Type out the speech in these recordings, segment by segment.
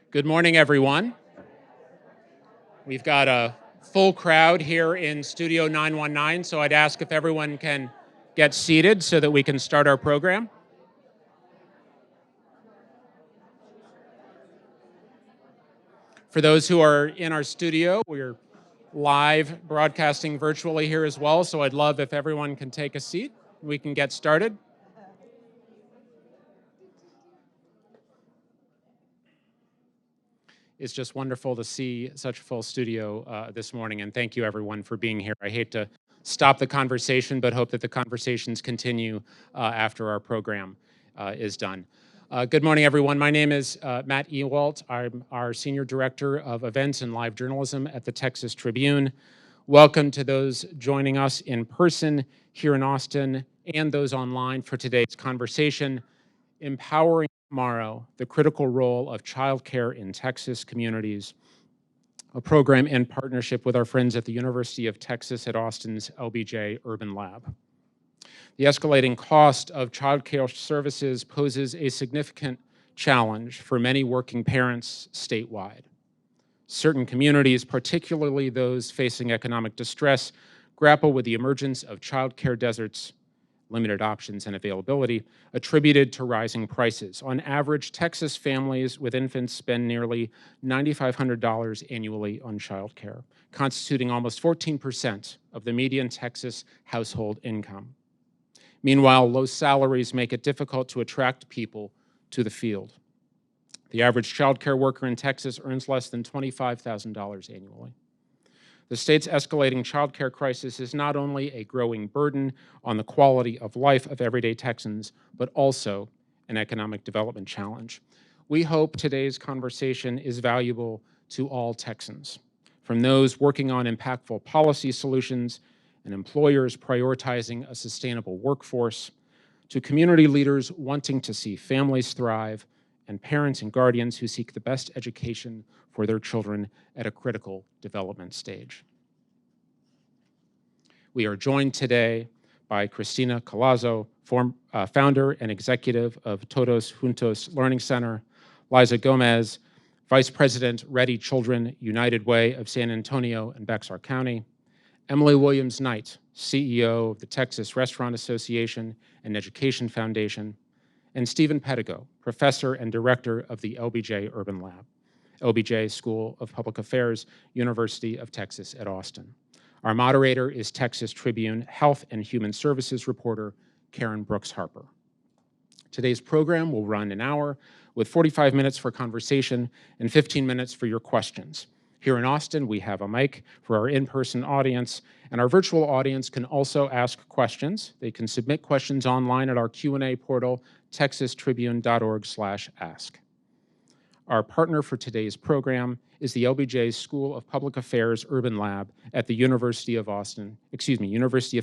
Good morning, everyone. We've got a full crowd here in Studio 919, so I'd ask if everyone can get seated so that we can start our program. For those who are in our studio, we're live broadcasting virtually here as well, so I'd love if everyone can take a seat. We can get started. It's just wonderful to see such a full studio this morning, and thank you everyone for being here. I hate to stop the conversation, but hope that the conversations continue after our program is done. Good morning, everyone. My name is Matt Ewalt. I'm our Senior Director of Events and Live Journalism at the Texas Tribune. Welcome to those joining us in person here in Austin and those online for today's conversation, Empowering Tomorrow, the Critical Role of Childcare in Texas Communities, a program in partnership with our friends at the University of Texas at Austin's LBJ Urban Lab. The escalating cost of childcare services poses a significant challenge for many working parents statewide. Certain communities, particularly those facing economic distress, grapple with the emergence of childcare deserts, limited options and availability, attributed to rising prices. On average, Texas families with infants spend nearly $9,500 annually on childcare, constituting almost 14% of the median Texas household income. Meanwhile, low salaries make it difficult to attract people to the field. The average childcare worker in Texas earns less than $25,000 annually. The state's escalating childcare crisis is not only a growing burden on the quality of life of everyday Texans, but also an economic development challenge. We hope today's conversation is valuable to all Texans, from those working on impactful policy solutions and employers prioritizing a sustainable workforce, to community leaders wanting to see families thrive, and parents and guardians who seek the best education for their children at a critical development stage. We are joined today by Cristina Colazo, founder and executive of Todos Juntos Learning Center, Liza Gomez, Vice President, Ready Children United Way of San Antonio and Bexar County, Emily Williams-Knight, CEO of the Texas Restaurant Association and Education Foundation, and Stephen Pedigo, professor and director of the LBJ Urban Lab, LBJ School of Public Affairs, University of Texas at Austin. Our moderator is Texas Tribune Health and Human Services reporter Karen Brooks Harper. Today's program will run an hour with 45 minutes for conversation and 15 minutes for your questions. Here in Austin, we have a mic for our in-person audience, and our virtual audience can also ask questions. They can submit questions online at our Q&A portal, texastribune.org/ask. Our partner for today's program is the LBJ School of Public Affairs Urban Lab at the University of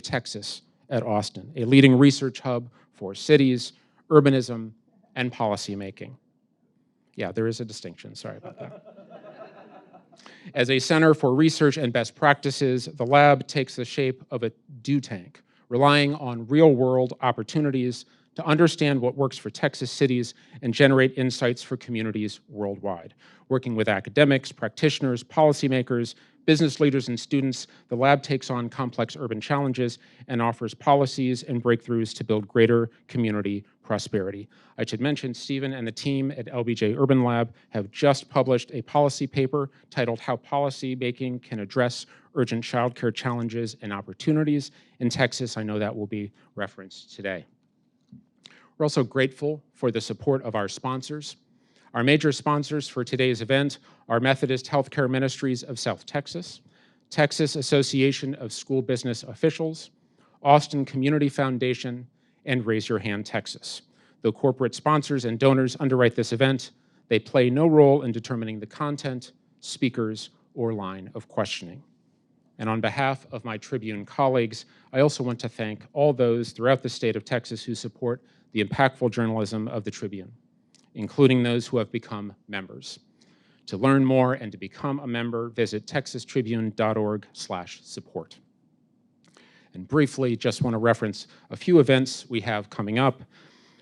Texas at Austin, a leading research hub for cities, urbanism, and policymaking. Yeah, there is a distinction, sorry about that. As a center for research and best practices, the lab takes the shape of a do tank, relying on real-world opportunities to understand what works for Texas cities and generate insights for communities worldwide. Working with academics, practitioners, policymakers, business leaders, and students, the lab takes on complex urban challenges and offers policies and breakthroughs to build greater community prosperity. I should mention Stephen and the team at LBJ Urban Lab have just published a policy paper titled How Policy Making Can Address Urgent Childcare Challenges and Opportunities in Texas. I know that will be referenced today. We're also grateful for the support of our sponsors. Our major sponsors for today's event are Methodist Healthcare Ministries of South Texas, Texas Association of School Business Officials, Austin Community Foundation, and Raise Your Hand Texas. Though corporate sponsors and donors underwrite this event, they play no role in determining the content, speakers, or line of questioning. And on behalf of my Tribune colleagues, I also want to thank all those throughout the state of Texas who support the impactful journalism of the Tribune, including those who have become members. To learn more and to become a member, visit texastribune.org/support. And briefly, just want to reference a few events we have coming up.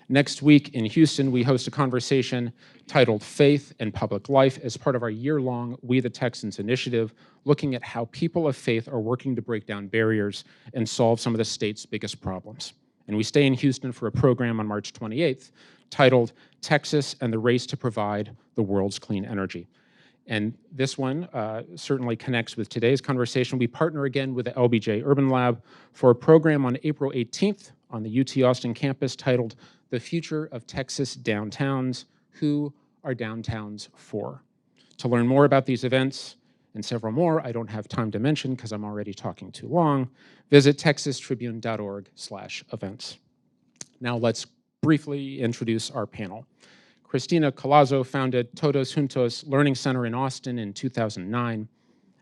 Next week in Houston, we host a conversation titled Faith and Public Life as part of our year-long We the Texans initiative, looking at how people of faith are working to break down barriers and solve some of the state's biggest problems. And we stay in Houston for a program on March 28th titled Texas and the Race to Provide the World's Clean Energy. And this one certainly connects with today's conversation. We partner again with the LBJ Urban Lab for a program on April 18th on the UT Austin campus titled The Future of Texas Downtowns, Who Are Downtowns For? To learn more about these events and several more I don't have time to mention because I'm already talking too long, visit texastribune.org/events. Now let's briefly introduce our panel. Cristina Collazo founded Todos Juntos Learning Center in Austin in 2009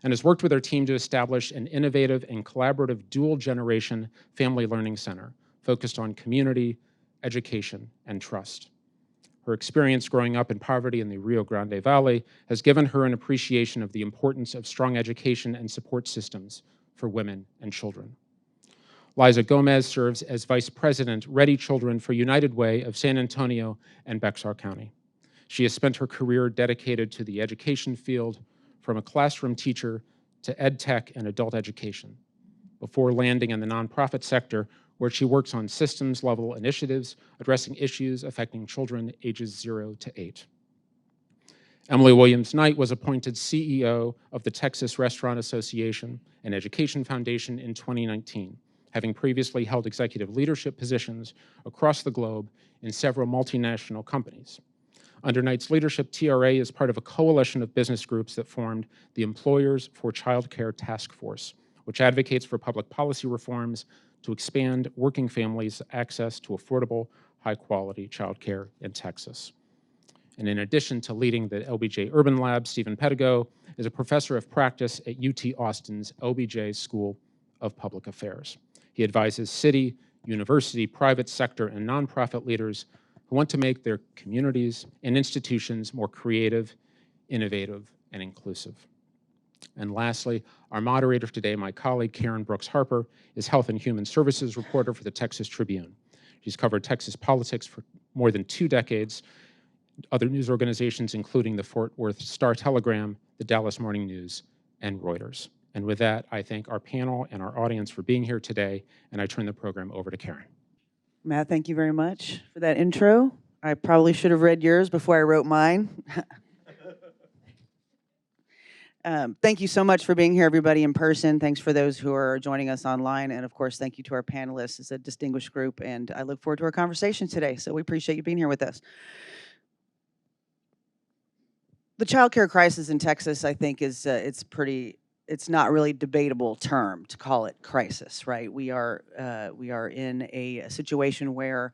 and has worked with her team to establish an innovative and collaborative dual-generation family learning center focused on community, education, and trust. Her experience growing up in poverty in the Rio Grande Valley has given her an appreciation of the importance of strong education and support systems for women and children. Liza Gomez serves as Vice President, Ready Children for United Way of San Antonio and Bexar County. She has spent her career dedicated to the education field, from a classroom teacher to ed tech and adult education, before landing in the nonprofit sector, where she works on systems-level initiatives addressing issues affecting children ages 0 to 8. Emily Williams-Knight was appointed CEO of the Texas Restaurant Association and Education Foundation in 2019, having previously held executive leadership positions across the globe in several multinational companies. Under Knight's leadership, TRA is part of a coalition of business groups that formed the Employers for Childcare Task Force, which advocates for public policy reforms to expand working families' access to affordable, high-quality childcare in Texas. And in addition to leading the LBJ Urban Lab, Stephen Pedigo is a professor of practice at UT Austin's LBJ School of Public Affairs. He advises city, university, private sector, and nonprofit leaders who want to make their communities and institutions more creative, innovative, and inclusive. And lastly, our moderator today, my colleague Karen Brooks Harper, is Health and Human Services reporter for the Texas Tribune. She's covered Texas politics for more than 2 decades, other news organizations including the Fort Worth Star-Telegram, the Dallas Morning News, and Reuters. And with that, I thank our panel and our audience for being here today, and I turn the program over to Karen. Matt, thank you very much for that intro. I probably should have read yours before I wrote mine. Thank you so much for being here, everybody in person. Thanks for those who are joining us online. And of course, thank you to our panelists. It's a distinguished group, and I look forward to our conversation today. So we appreciate you being here with us. The childcare crisis in Texas, I think, is it's not really debatable term to call it crisis, right? We are in a situation where,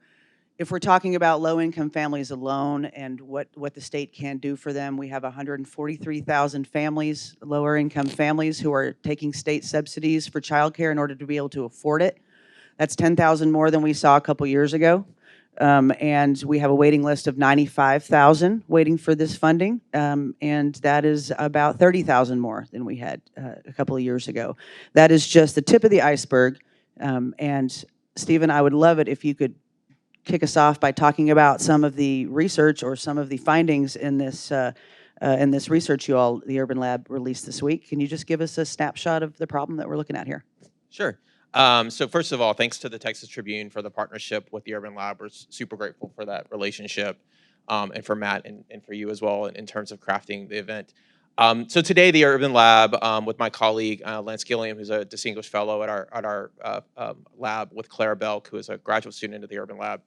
if we're talking about low-income families alone and what the state can do for them, we have 143,000 families, lower-income families, who are taking state subsidies for childcare in order to be able to afford it. That's 10,000 more than we saw a couple years ago. And we have a waiting list of 95,000 waiting for this funding, and that is about 30,000 more than we had a couple of years ago. That is just the tip of the iceberg. And Stephen, I would love it if you could kick us off by talking about some of the research or some of the findings in this research the Urban Lab released this week. Can you just give us a snapshot of the problem that we're looking at here? Sure. So first of all, thanks to the Texas Tribune for the partnership with the Urban Lab. We're super grateful for that relationship, and for Matt and for you as well in terms of crafting the event. So today, the Urban Lab, with my colleague Lance Gilliam, who's a distinguished fellow at our lab, with Clara Belk, who is a graduate student at the Urban Lab,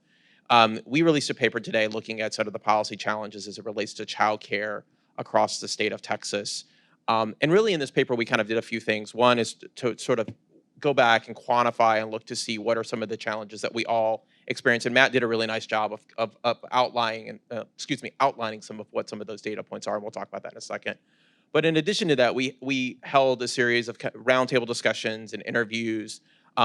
we released a paper today looking at sort of the policy challenges as it relates to childcare across the state of Texas. And really, in this paper, we kind of did a few things. One is to sort of go back and quantify and look to see what are some of the challenges that we all experience. And Matt did a really nice job of outlining some of what some of those data points are, and we'll talk about that in a second. But in addition to that, we held a series of roundtable discussions and interviews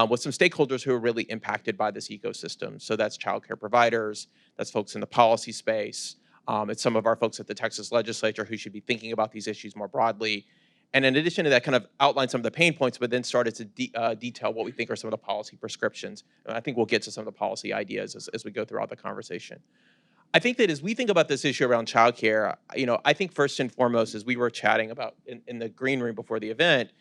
with some stakeholders who are really impacted by this ecosystem. So that's childcare providers, that's folks in the policy space, it's some of our folks at the Texas legislature who should be thinking about these issues more broadly. And in addition to that, kind of outlined some of the pain points, but then started to detail what we think are some of the policy prescriptions. And I think we'll get to some of the policy ideas as we go throughout the conversation. I think that as we think about this issue around childcare, I think first and foremost, as we were chatting about in the green room before the event,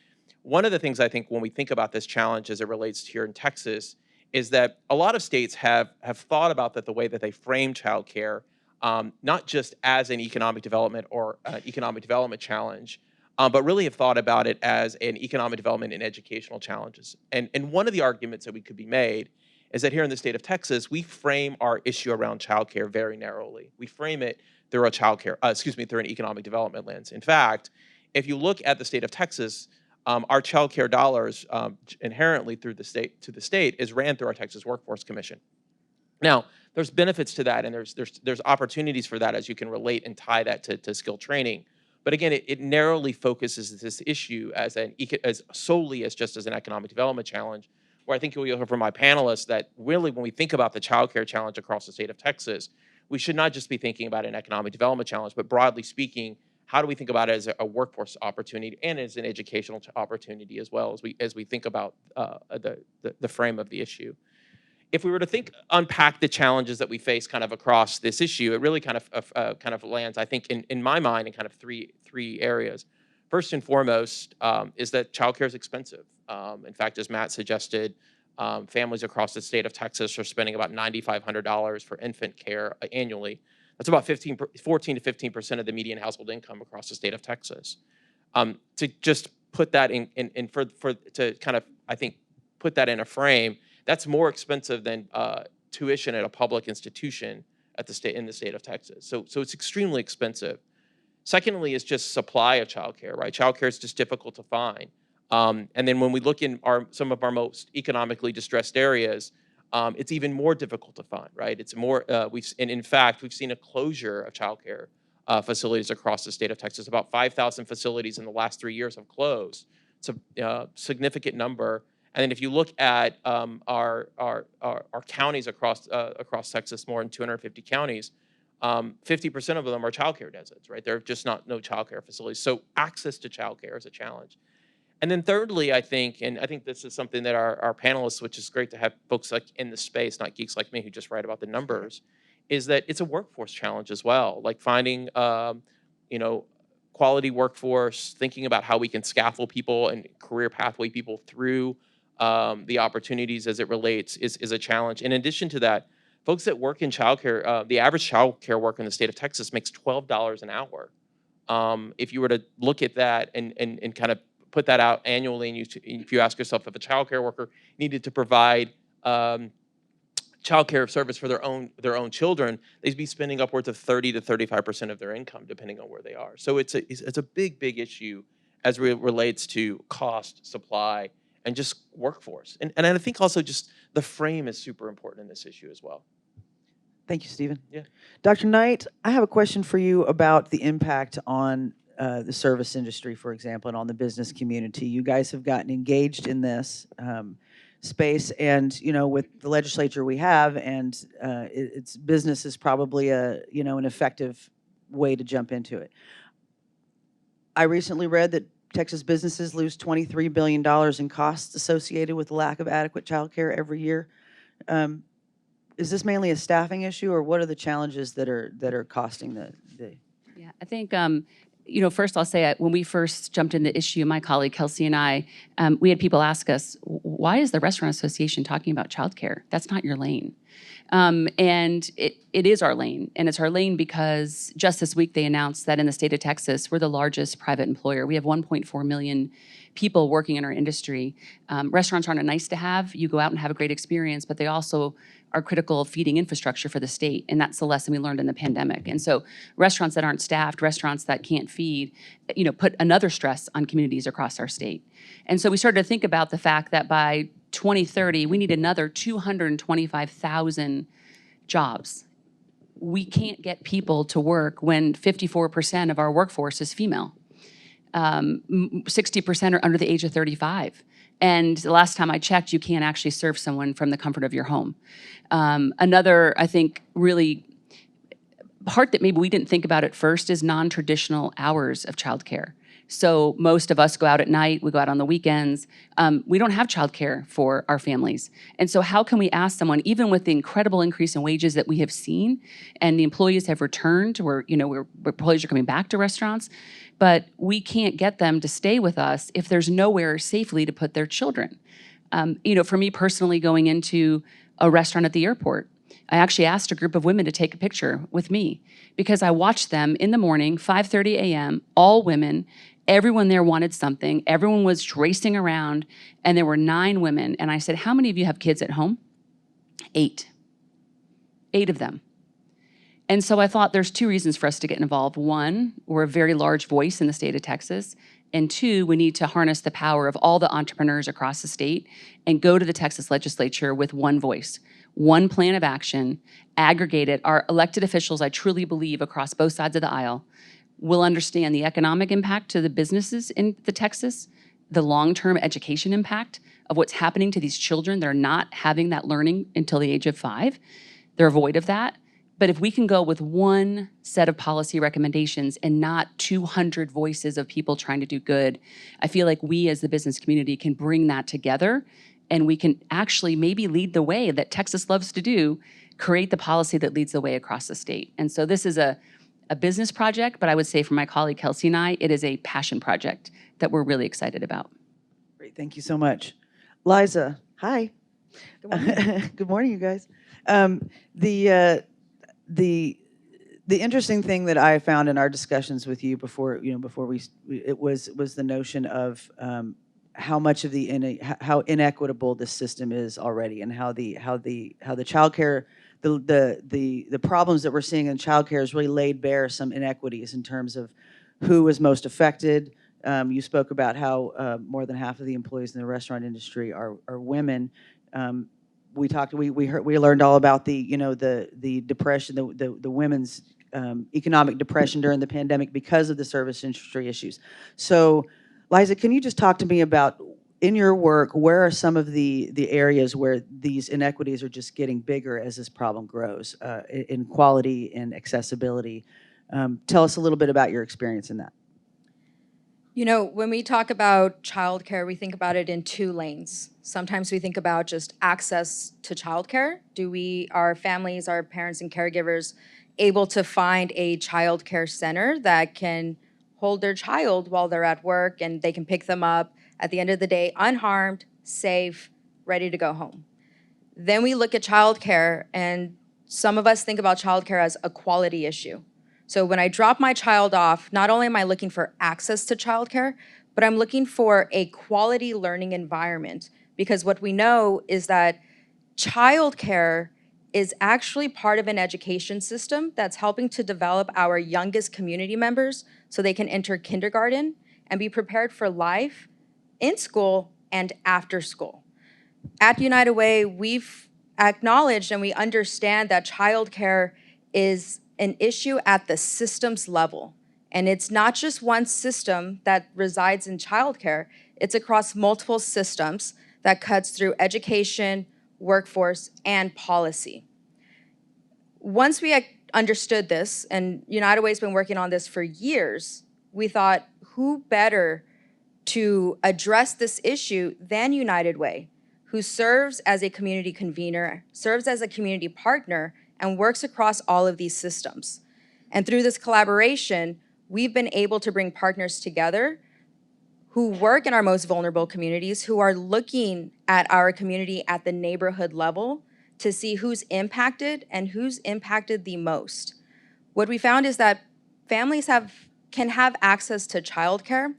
one of the things I think when we think about this challenge as it relates to here in Texas is that a lot of states have thought about that the way that they frame childcare, not just as an economic development or an economic development challenge, but really have thought about it as an economic development and educational challenges. And one of the arguments that we could be made is that here in the state of Texas, we frame our issue around childcare very narrowly. We frame it through through an economic development lens. In fact, if you look at the state of Texas, our childcare dollars inherently through the state is ran through our Texas Workforce Commission. Now, there's benefits to that, and there's opportunities for that as you can relate and tie that to skill training. But again, it narrowly focuses this issue as solely as just as an economic development challenge, where I think you'll hear from my panelists that really when we think about the childcare challenge across the state of Texas, we should not just be thinking about an economic development challenge, but broadly speaking, how do we think about it as a workforce opportunity and as an educational opportunity as well as we think about the frame of the issue. If we were to unpack the challenges that we face kind of across this issue, it really kind of lands, I think, in my mind, in kind of three areas. First and foremost is that childcare is expensive. In fact, as Matt suggested, families across the state of Texas are spending about $9,500 for infant care annually. That's about 14 to 15% of the median household income across the state of Texas. To just put that to kind of, I think, put that in a frame, that's more expensive than tuition at a public institution in the state of Texas. So it's extremely expensive. Secondly, is just supply of childcare, right? Childcare is just difficult to find. And then when we look in some of our most economically distressed areas, it's even more difficult to find, right? It's more, in fact, we've seen a closure of childcare facilities across the state of Texas. About 5,000 facilities in the last 3 years have closed. It's a significant number. And then if you look at our counties across Texas, more than 250 counties, 50% of them are childcare deserts, right? There are just no childcare facilities. So access to childcare is a challenge. And then thirdly, I think this is something that our panelists, which is great to have folks like in the space, not geeks like me who just write about the numbers, is that it's a workforce challenge as well. Like finding, quality workforce, thinking about how we can scaffold people and career pathway people through the opportunities as it relates is a challenge. In addition to that, folks that work in childcare, the average childcare worker in the state of Texas makes $12 an hour. If you were to look at that and kind of put that out annually, and if you ask yourself if a childcare worker needed to provide childcare service for their own children, they'd be spending upwards of 30 to 35% of their income, depending on where they are. So it's a big issue as it relates to cost, supply, and just workforce. And I think also just the frame is super important in this issue as well. Thank you, Stephen. Yeah. Dr. Knight, I have a question for you about the impact on the service industry, for example, and on the business community. You guys have gotten engaged in this space, and with the legislature we have, and it's business is probably an effective way to jump into it. I recently read that Texas businesses lose $23 billion in costs associated with the lack of adequate childcare every year. Is this mainly a staffing issue, or what are the challenges that are costing the? Yeah, I think first I'll say when we first jumped in the issue, my colleague Kelsey and I, we had people ask us, why is the Restaurant Association talking about childcare? That's not your lane. And it is our lane, and it's our lane because just this week they announced that in the state of Texas, we're the largest private employer. We have 1.4 million people working in our industry. Restaurants aren't a nice to have. You go out and have a great experience, but they also are critical of feeding infrastructure for the state, and that's the lesson we learned in the pandemic. And so restaurants that aren't staffed, restaurants that can't feed, put another stress on communities across our state. And so we started to think about the fact that by 2030, we need another 225,000 jobs. We can't get people to work when 54% of our workforce is female. 60% are under the age of 35. And the last time I checked, you can't actually serve someone from the comfort of your home. Another, I think, really part that maybe we didn't think about at first is non-traditional hours of childcare. So most of us go out at night, we go out on the weekends. We don't have childcare for our families. And so how can we ask someone, even with the incredible increase in wages that we have seen, and the employees have returned, employees are coming back to restaurants, but we can't get them to stay with us if there's nowhere safely to put their children. For me personally, going into a restaurant at the airport, I actually asked a group of women to take a picture with me because I watched them in the morning, 5:30 a.m., all women. Everyone there wanted something. Everyone was racing around, and there were 9 women. And I said, how many of you have kids at home? 8. 8 of them. And so I thought there's 2 reasons for us to get involved. 1, we're a very large voice in the state of Texas. And 2, we need to harness the power of all the entrepreneurs across the state and go to the Texas legislature with one voice, one plan of action, aggregate it. Our elected officials, I truly believe, across both sides of the aisle, will understand the economic impact to the businesses in the Texas, the long-term education impact of what's happening to these children. They're not having that learning until the age of 5. They're void of that. But if we can go with one set of policy recommendations and not 200 voices of people trying to do good, I feel like we as the business community can bring that together, and we can actually maybe lead the way that Texas loves to do, create the policy that leads the way across the state. And so this is a business project, but I would say for my colleague Kelsey and I, it is a passion project that we're really excited about. Great, thank you so much. Liza, hi. Good morning. Good morning, you guys. The interesting thing that I found in our discussions with you before it was the notion of how much of how inequitable this system is already, and how the childcare, the problems that we're seeing in childcare has really laid bare some inequities in terms of who is most affected. You spoke about how more than half of the employees in the restaurant industry are women. We learned all about the depression, the women's economic depression during the pandemic because of the service industry issues. So, Liza, can you just talk to me about, in your work, where are some of the areas where these inequities are just getting bigger as this problem grows, in quality and accessibility? Tell us a little bit about your experience in that. When we talk about childcare, we think about it in 2 lanes. Sometimes we think about just access to childcare. Are families, our parents and caregivers, able to find a childcare center that can hold their child while they're at work, and they can pick them up at the end of the day unharmed, safe, ready to go home? Then we look at childcare, and some of us think about childcare as a quality issue. So when I drop my child off, not only am I looking for access to childcare, but I'm looking for a quality learning environment, because what we know is that childcare is actually part of an education system that's helping to develop our youngest community members so they can enter kindergarten and be prepared for life in school and after school. At United Way, we've acknowledged and we understand that childcare is an issue at the systems level. And it's not just one system that resides in childcare, it's across multiple systems that cuts through education, workforce, and policy. Once we understood this, and United Way's been working on this for years, we thought, who better to address this issue than United Way, who serves as a community convener, serves as a community partner, and works across all of these systems. And through this collaboration, we've been able to bring partners together who work in our most vulnerable communities, who are looking at our community at the neighborhood level to see who's impacted and who's impacted the most. What we found is that families can have access to childcare,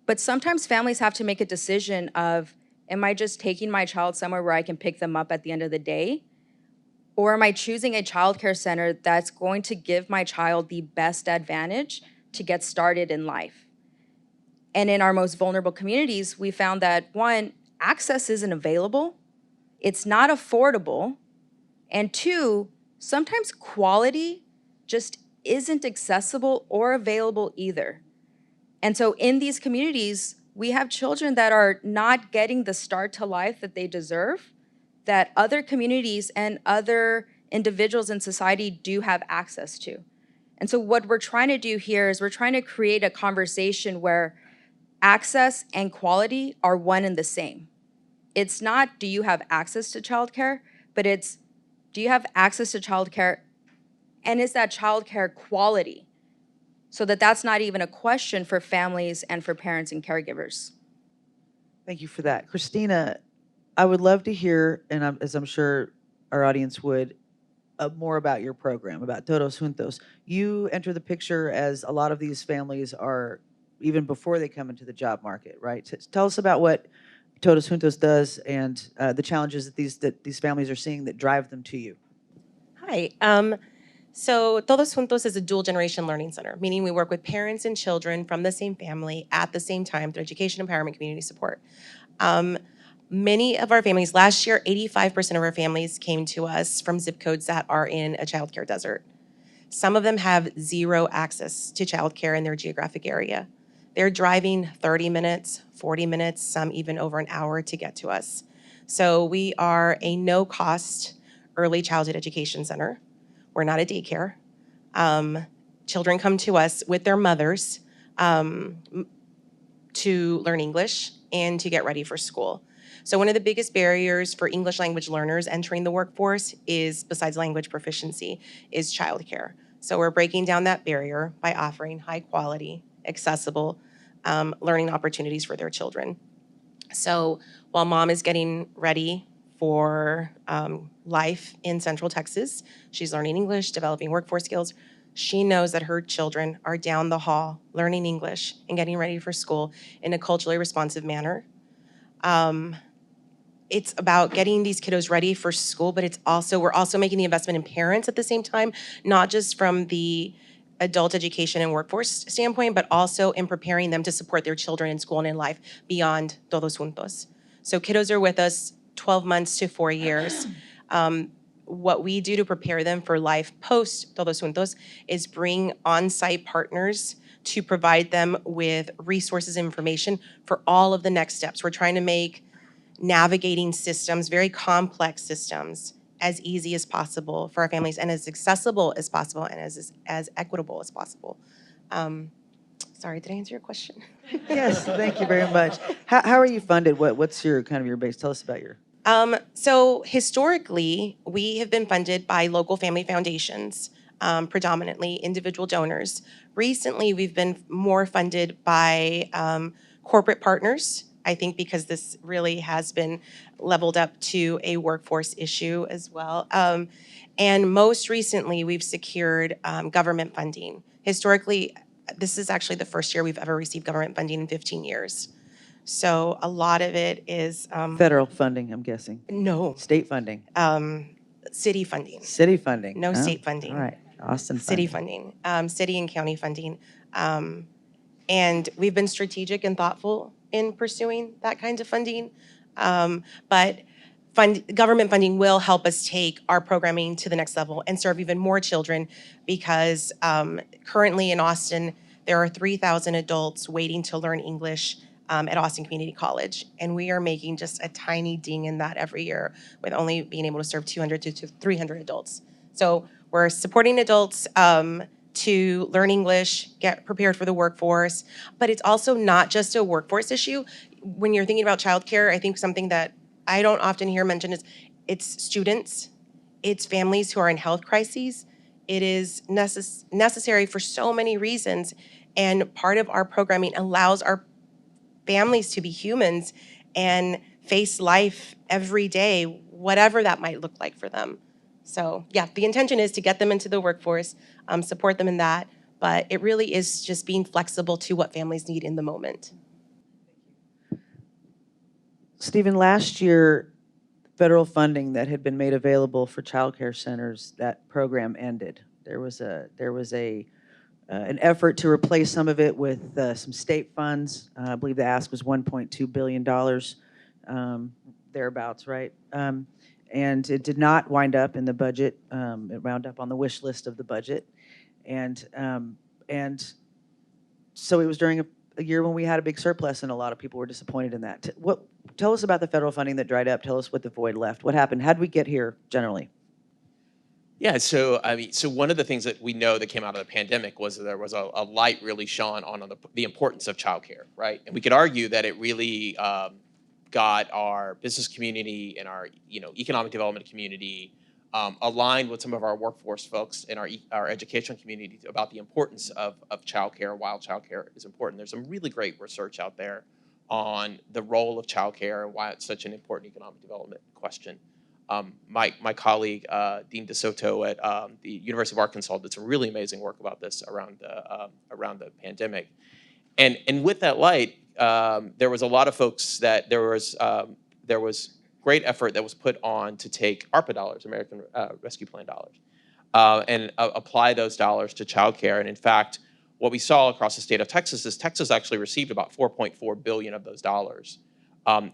but sometimes families have to make a decision of, am I just taking my child somewhere where I can pick them up at the end of the day? Or am I choosing a childcare center that's going to give my child the best advantage to get started in life? And in our most vulnerable communities, we found that 1, access isn't available, it's not affordable, and 2, sometimes quality just isn't accessible or available either. And so in these communities, we have children that are not getting the start to life that they deserve, that other communities and other individuals in society do have access to. And so what we're trying to do here is we're trying to create a conversation where access and quality are one and the same. It's not, do you have access to childcare, but it's, do you have access to childcare, and is that childcare quality? So that's not even a question for families and for parents and caregivers. Thank you for that. Christina, I would love to hear, and as I'm sure our audience would, more about your program, about Todos Juntos. You enter the picture as a lot of these families are, even before they come into the job market, right? Tell us about what Todos Juntos does and the challenges that these families are seeing that drive them to you. Hi. So Todos Juntos is a dual generation learning center, meaning we work with parents and children from the same family at the same time through education, empowerment, community support. Many of our families, last year, 85% of our families came to us from zip codes that are in a childcare desert. Some of them have zero access to childcare in their geographic area. They're driving 30 minutes, 40 minutes, some even over an hour to get to us. So we are a no-cost early childhood education center. We're not a daycare. Children come to us with their mothers to learn English and to get ready for school. So one of the biggest barriers for English language learners entering the workforce is, besides language proficiency, is childcare. So we're breaking down that barrier by offering high quality, accessible learning opportunities for their children. So while mom is getting ready for life in Central Texas, she's learning English, developing workforce skills, she knows that her children are down the hall learning English and getting ready for school in a culturally responsive manner. It's about getting these kiddos ready for school, but we're also making the investment in parents at the same time, not just from the adult education and workforce standpoint, but also in preparing them to support their children in school and in life beyond Todos Juntos. So kiddos are with us 12 months to 4 years. What we do to prepare them for life post Todos Juntos is bring on-site partners to provide them with resources and information for all of the next steps. We're trying to make navigating systems, very complex systems, as easy as possible for our families and as accessible as possible and as equitable as possible. Sorry, did I answer your question? Yes, thank you very much. How are you funded? What's your kind of your base? Tell us about your. So historically, we have been funded by local family foundations, predominantly individual donors. Recently, we've been more funded by corporate partners, I think because this really has been leveled up to a workforce issue as well. And most recently, we've secured government funding. Historically, this is actually the first year we've ever received government funding in 15 years. So a lot of it is Federal funding, I'm guessing. no State funding. City funding. City funding. No state funding. All right. Austin City funding. city and county funding. And we've been strategic and thoughtful in pursuing that kind of funding. But government funding will help us take our programming to the next level and serve even more children because currently in Austin, there are 3,000 adults waiting to learn English at Austin Community College. And we are making just a tiny ding in that every year with only being able to serve 200 to 300 adults. So we're supporting adults to learn English, get prepared for the workforce, but it's also not just a workforce issue. When you're thinking about childcare, I think something that I don't often hear mentioned is it's students, it's families who are in health crises. It is necessary for so many reasons, and part of our programming allows our families to be humans and face life every day, whatever that might look like for them. So yeah, the intention is to get them into the workforce, support them in that, but it really is just being flexible to what families need in the moment. Stephen, last year, federal funding that had been made available for childcare centers, that program ended. There was an effort to replace some of it with some state funds. I believe the ask was $1.2 billion, thereabouts, right? And it did not wind up in the budget. It wound up on the wish list of the budget. And so it was during a year when we had a big surplus, and a lot of people were disappointed in that. Tell us about the federal funding that dried up. Tell us what the void left. What happened? How did we get here generally? Yeah, so I mean, so one of the things that we know that came out of the pandemic was that there was a light really shone on the importance of childcare, right? And we could argue that it really got our business community and our economic development community aligned with some of our workforce folks and our educational community about the importance of childcare. While childcare is important, there's some really great research out there on the role of childcare and why it's such an important economic development question. My colleague, Dean DeSoto at the University of Arkansas did some really amazing work about this around the pandemic. And with that light, there was a lot of folks that there was great effort that was put on to take ARPA dollars, American Rescue Plan dollars, and apply those dollars to childcare. And in fact, what we saw across the state of Texas is Texas actually received about 4.4 billion of those dollars,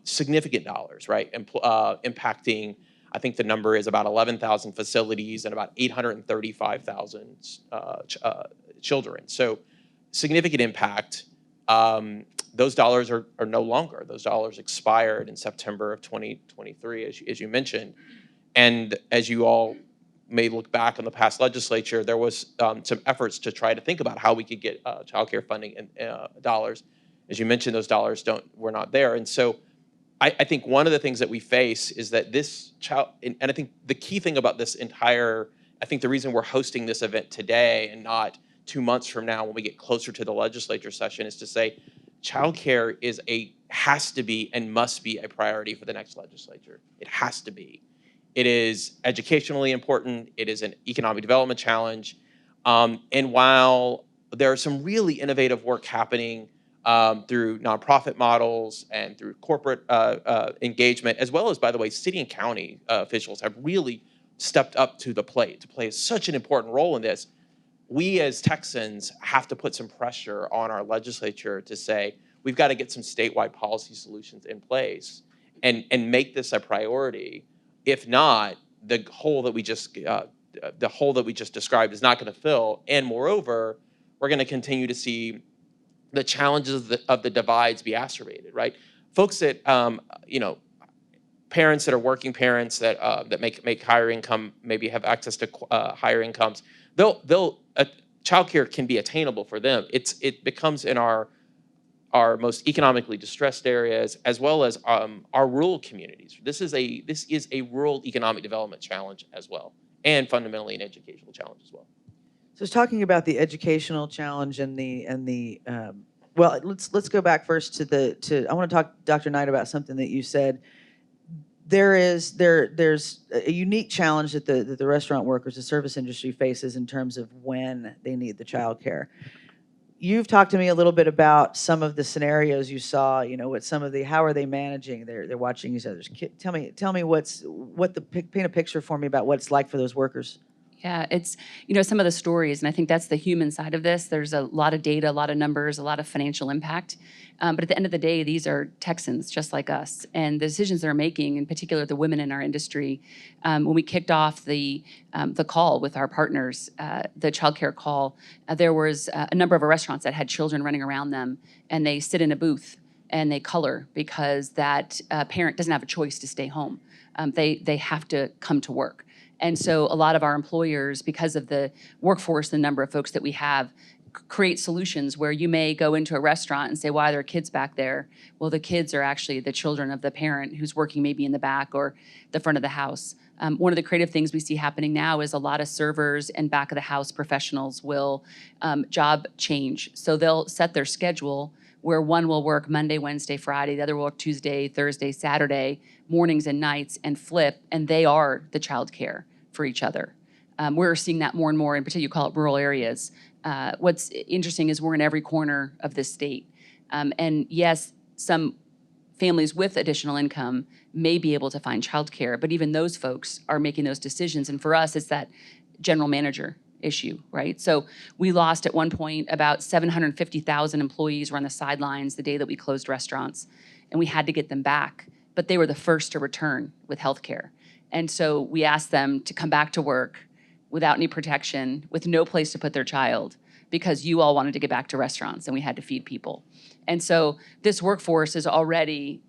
significant dollars, right? Impacting, I think the number is about 11,000 facilities and about 835,000 children. So significant impact. Those dollars are no longer. Those dollars expired in September of 2023, as you mentioned. And as you all may look back on the past legislature, there was some efforts to try to think about how we could get childcare funding and dollars. As you mentioned, those dollars were not there. And so I think one of the things that we face is that this child, and I think the key thing about this entire, I think the reason we're hosting this event today and not 2 months from now when we get closer to the legislature session is to say childcare has to be and must be a priority for the next legislature. It has to be. It is educationally important. It is an economic development challenge. And while there are some really innovative work happening through nonprofit models and through corporate engagement, as well as, by the way, city and county officials have really stepped up to the plate to play such an important role in this. We as Texans have to put some pressure on our legislature to say, we've got to get some statewide policy solutions in place and make this a priority. If not, the hole that we just described is not going to fill. And moreover, we're going to continue to see the challenges of the divides be exacerbated, right? Folks that, parents that are working parents that make higher income, maybe have access to higher incomes, childcare can be attainable for them. It becomes in our most economically distressed areas, as well as our rural communities. This is a rural economic development challenge as well, and fundamentally an educational challenge as well. So it's talking about the educational challenge and the well, let's go back first to I want to talk, Dr. Knight, about something that you said. There's a unique challenge that the restaurant workers, the service industry faces in terms of when they need the childcare. You've talked to me a little bit about some of the scenarios you saw. What some of how are they managing? They're watching each other's kids. Tell me paint a picture for me about what it's like for those workers. Yeah, it's, some of the stories, and I think that's the human side of this. There's a lot of data, a lot of numbers, a lot of financial impact. But at the end of the day, these are Texans just like us. And the decisions they're making, in particular the women in our industry, when we kicked off the call with our partners, the childcare call, there was a number of our restaurants that had children running around them, and they sit in a booth and they color because that parent doesn't have a choice to stay home. They have to come to work. And so a lot of our employers, because of the workforce, the number of folks that we have, create solutions where you may go into a restaurant and say, why are there kids back there? Well, the kids are actually the children of the parent who's working maybe in the back or the front of the house. One of the creative things we see happening now is a lot of servers and back of the house professionals will job change. So they'll set their schedule where one will work Monday, Wednesday, Friday, the other will work Tuesday, Thursday, Saturday, mornings and nights, and flip, and they are the childcare for each other. We're seeing that more and more, in particular, you call it rural areas. What's interesting is we're in every corner of this state. And yes, some families with additional income may be able to find childcare, but even those folks are making those decisions. And for us, it's that general manager issue, right? So we lost at one point about 750,000 employees were on the sidelines the day that we closed restaurants, and we had to get them back. But they were the first to return with healthcare. And so we asked them to come back to work without any protection, with no place to put their child. because you all wanted to get back to restaurants and we had to feed people. And so this workforce is already,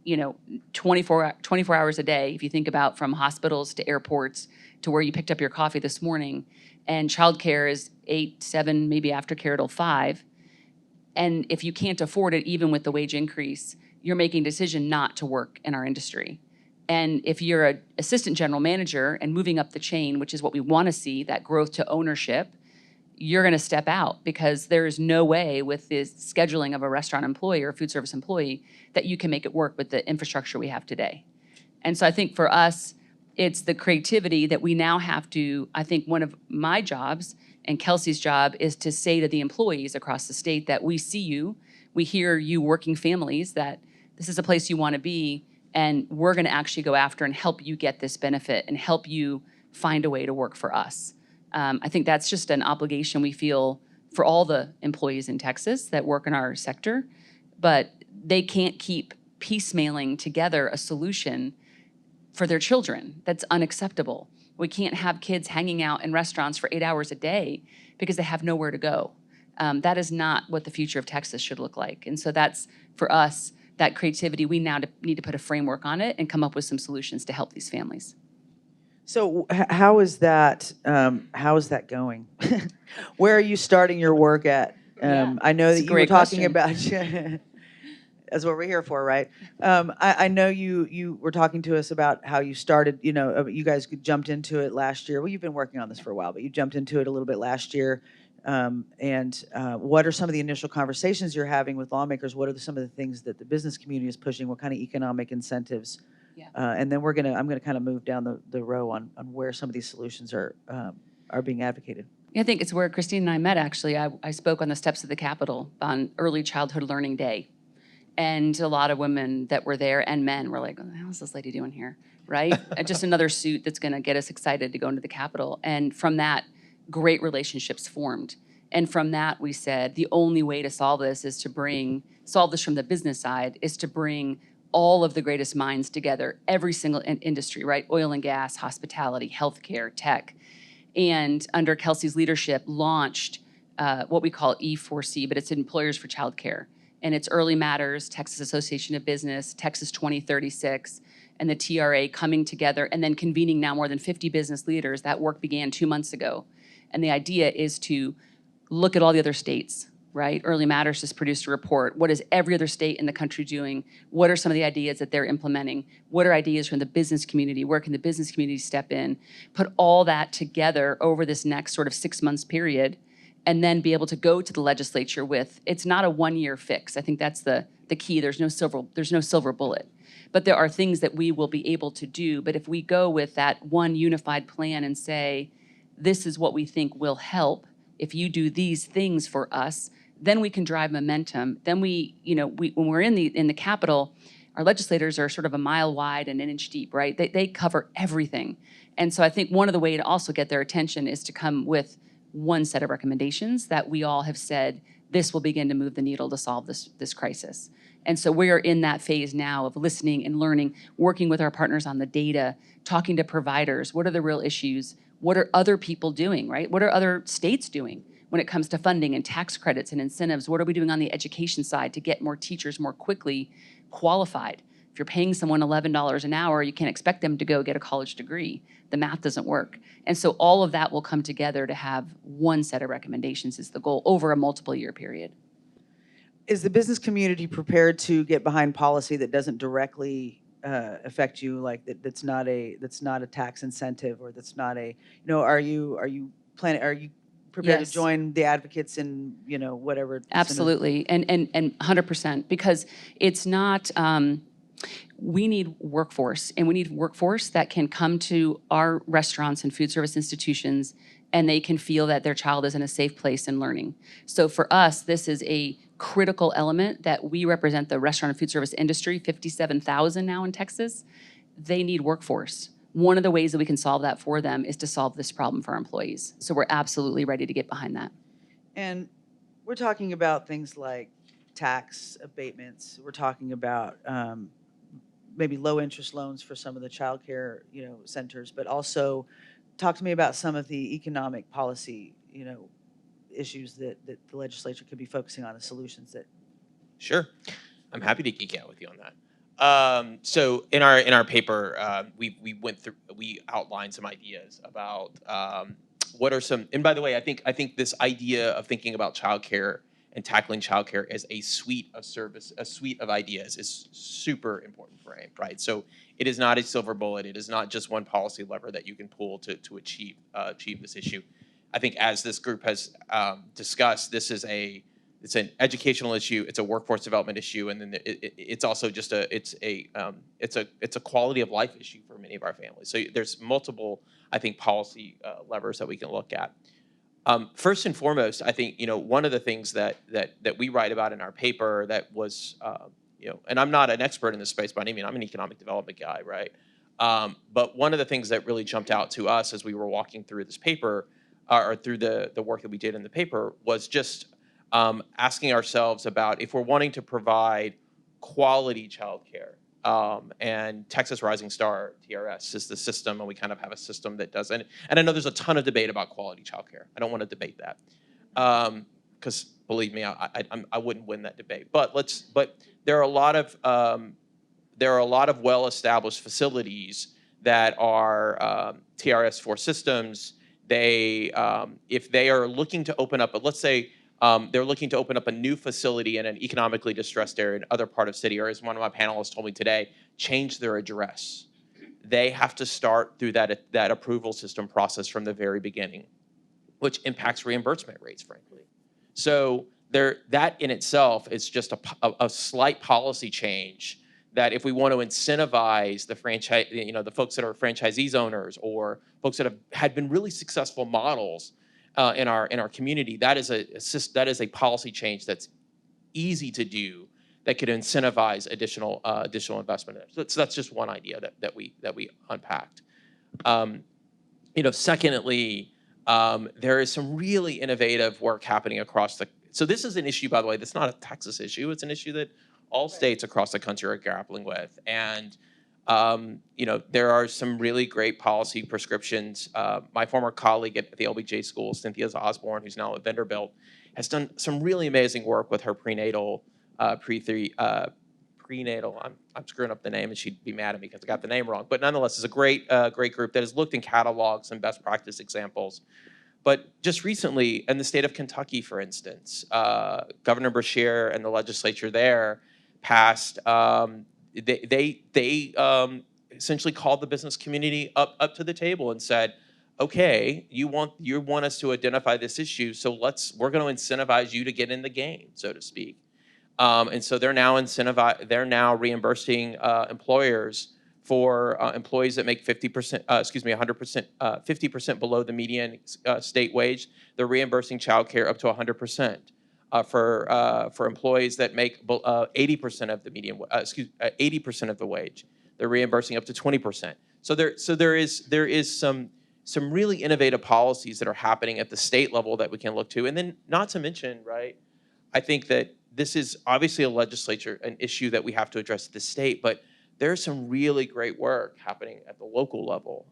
24 hours a day, if you think about from hospitals to airports to where you picked up your coffee this morning. And childcare is 8, 7, maybe aftercare till 5. And if you can't afford it, even with the wage increase, you're making a decision not to work in our industry. And if you're an assistant general manager and moving up the chain, which is what we want to see, that growth to ownership, you're going to step out because there is no way with the scheduling of a restaurant employee or food service employee that you can make it work with the infrastructure we have today. And so I think for us, it's the creativity that we now have to, I think one of my jobs and Kelsey's job is to say to the employees across the state that we see you, we hear you working families, that this is a place you want to be, and we're going to actually go after and help you get this benefit and help you find a way to work for us. I think that's just an obligation we feel for all the employees in Texas that work in our sector, but they can't keep piecemealing together a solution for their children. That's unacceptable. We can't have kids hanging out in restaurants for 8 hours a day because they have nowhere to go. That is not what the future of Texas should look like. And so that's, for us, that creativity, we now need to put a framework on it and come up with some solutions to help these families. So how is that going? Where are you starting your work at? I know that you were talking about, that's what we're here for, right? I know you were talking to us about how you started, you guys jumped into it last year. Well, you've been working on this for a while, but you jumped into it a little bit last year. And what are some of the initial conversations you're having with lawmakers? What are some of the things that the business community is pushing? What kind of economic incentives? Yeah. And then I'm gonna kind of move down the row on where some of these solutions are being advocated. I think it's where Christine and I met, actually. I spoke on the steps of the Capitol on Early Childhood Learning Day. And a lot of women that were there and men were like, what the hell is this lady doing here, right? Just another suit that's going to get us excited to go into the Capitol. And from that, great relationships formed. And from that, we said the only way to solve this is to solve this from the business side, is to bring all of the greatest minds together, every single industry, right? Oil and gas, hospitality, healthcare, tech. And under Kelsey's leadership, launched what we call E4C, but it's Employers for Childcare. And it's Early Matters, Texas Association of Business, Texas 2036, and the TRA coming together and then convening now more than 50 business leaders. That work began 2 months ago. And the idea is to look at all the other states, right? Early Matters just produced a report. What is every other state in the country doing? What are some of the ideas that they're implementing? What are ideas from the business community? Where can the business community step in? Put all that together over this next sort of 6 months period, and then be able to go to the legislature with, it's not a one-year fix. I think that's the key. There's no silver bullet. But there are things that we will be able to do. But if we go with that one unified plan and say, this is what we think will help if you do these things for us, then we can drive momentum. Then when we're in the Capitol, our legislators are sort of a mile wide and an inch deep, right? They cover everything. And so I think one of the ways to also get their attention is to come with one set of recommendations that we all have said, this will begin to move the needle to solve this crisis. And so we are in that phase now of listening and learning, working with our partners on the data, talking to providers. What are the real issues? What are other people doing, right? What are other states doing when it comes to funding and tax credits and incentives? What are we doing on the education side to get more teachers more quickly qualified? If you're paying someone $11 an hour, you can't expect them to go get a college degree. The math doesn't work. And so all of that will come together to have one set of recommendations is the goal over a multiple year period. Is the business community prepared to get behind policy that doesn't directly affect you, like that's not a tax incentive, or that's not a, are you prepared Yes. to join the advocates in whatever? Absolutely, and 100%, because it's not. We need workforce, and we need workforce that can come to our restaurants and food service institutions, and they can feel that their child is in a safe place and learning. So for us, this is a critical element that we represent the restaurant and food service industry, 57,000 now in Texas. They need workforce. One of the ways that we can solve that for them is to solve this problem for our employees. So we're absolutely ready to get behind that. And we're talking about things like tax abatements. We're talking about maybe low interest loans for some of the childcare centers, but also talk to me about some of the economic policy. issues that the legislature could be focusing on, the solutions that. Sure, I'm happy to geek out with you on that. So in our paper, we outlined some ideas about what are some. And by the way, I think this idea of thinking about childcare and tackling childcare as a suite of ideas is super important for AIM, right? So it is not a silver bullet. It is not just one policy lever that you can pull to achieve this issue. I think as this group has discussed, it's an educational issue, it's a workforce development issue, and then it's also just it's a quality of life issue for many of our families. So there's multiple, I think, policy levers that we can look at. First and foremost, I think one of the things that we write about in our paper that was and I'm not an expert in this space by any means. I'm an economic development guy, right? But one of the things that really jumped out to us as we were walking through this paper, or through the work that we did in the paper, was just asking ourselves about if we're wanting to provide quality childcare. And Texas Rising Star, TRS, is the system, and we kind of have a system that does. And I know there's a ton of debate about quality childcare. I don't want to debate that, because believe me, I wouldn't win that debate. But there are a lot of well-established facilities that are TRS-4 systems. If they are looking to open up, let's say they're looking to open up a new facility in an economically distressed area in other part of city, or as one of my panelists told me today, change their address. They have to start through that approval system process from the very beginning, which impacts reimbursement rates, frankly. So that in itself is just a slight policy change that if we want to incentivize the franchise, the folks that are franchisees owners or folks that had been really successful models in our community, that is a policy change that's easy to do that could incentivize additional investment. So that's just one idea that we unpacked. Secondly, there is some really innovative work happening across the. So this is an issue, by the way, that's not a Texas issue. It's an issue that all states across the country are grappling with, and there are some really great policy prescriptions. My former colleague at the LBJ school, Cynthia Osborne, who's now at Vanderbilt, has done some really amazing work with her prenatal. I'm screwing up the name, and she'd be mad at me because I got the name wrong. But nonetheless, it's a great group that has looked in catalogs and best practice examples. But just recently, in the state of Kentucky, for instance, Governor Brashear and the legislature there passed. They essentially called the business community up to the table and said, okay, you want us to identify this issue, so we're going to incentivize you to get in the game, so to speak. And so they're now reimbursing employers for employees that make 100%, 50% below the median state wage. They're reimbursing childcare up to 100%. For employees that make 80% of the median, 80% of the wage, they're reimbursing up to 20%. So there is some really innovative policies that are happening at the state level that we can look to, and then not to mention, right? I think that this is obviously an issue that we have to address at the state, but there's some really great work happening at the local level,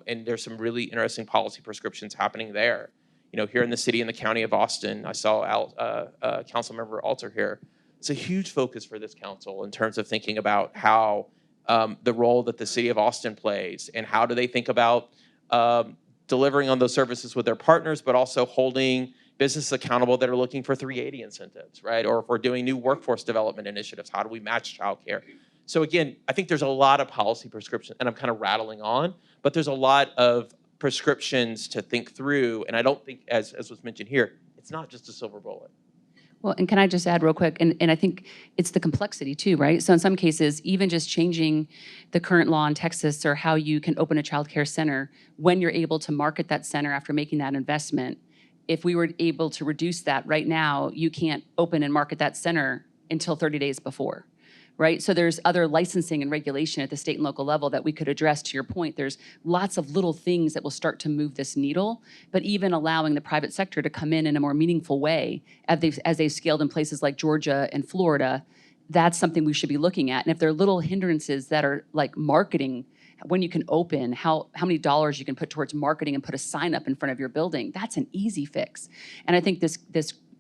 and there's some really interesting policy prescriptions happening there. Here in the city and the county of Austin, I saw Councilmember Alter here. It's a huge focus for this council in terms of thinking about how the role that the city of Austin plays and how do they think about delivering on those services with their partners, but also holding businesses accountable that are looking for 380 incentives, right? Or if we're doing new workforce development initiatives, how do we match childcare? So again, I think there's a lot of policy prescriptions, and I'm kind of rattling on, but there's a lot of prescriptions to think through, and I don't think, as was mentioned here, it's not just a silver bullet. Well, and can I just add real quick, and I think it's the complexity too, right? So in some cases, even just changing the current law in Texas or how you can open a child care center when you're able to market that center after making that investment, if we were able to reduce that right now, you can't open and market that center until 30 days before. Right? So there's other licensing and regulation at the state and local level that we could address. To your point, there's lots of little things that will start to move this needle, but even allowing the private sector to come in a more meaningful way as they've scaled in places like Georgia and Florida, that's something we should be looking at. And if there are little hindrances that are like marketing when you can open, how many dollars you can put towards marketing and put a sign up in front of your building. That's an easy fix. And I think this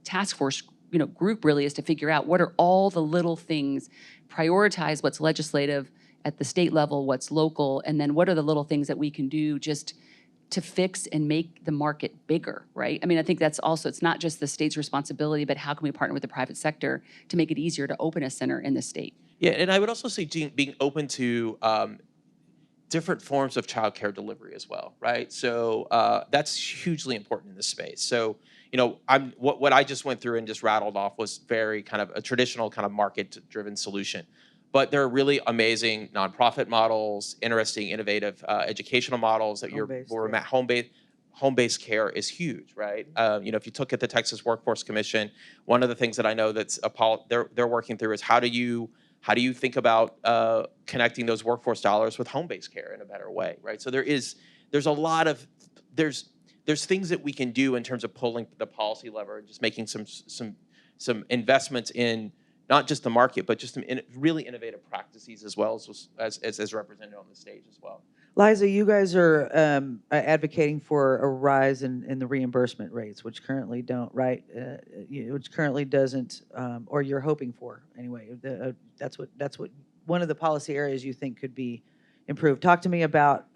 task force group really is to figure out what are all the little things, prioritize what's legislative at the state level, what's local, and then what are the little things that we can do just to fix and make the market bigger, right? I mean, I think that's also, it's not just the state's responsibility, but how can we partner with the private sector to make it easier to open a center in the state? Yeah, and I would also say being open to different forms of childcare delivery as well, right? So that's hugely important in this space. So, what I just went through and just rattled off was very kind of a traditional kind of market-driven solution. But there are really amazing nonprofit models, interesting, innovative educational models that home-based care is huge, right? If you look at the Texas Workforce Commission, one of the things that I know that's they're working through is how do you think about connecting those workforce dollars with home-based care in a better way, right? So there's a lot of there's things that we can do in terms of pulling the policy lever and just making some investments in not just the market, but just some really innovative practices as well as represented on the stage as well. Liza, you guys are advocating for a rise in the reimbursement rates, which currently don't, right? Which currently doesn't, or you're hoping for anyway. That's what one of the policy areas you think could be improved. Talk to me about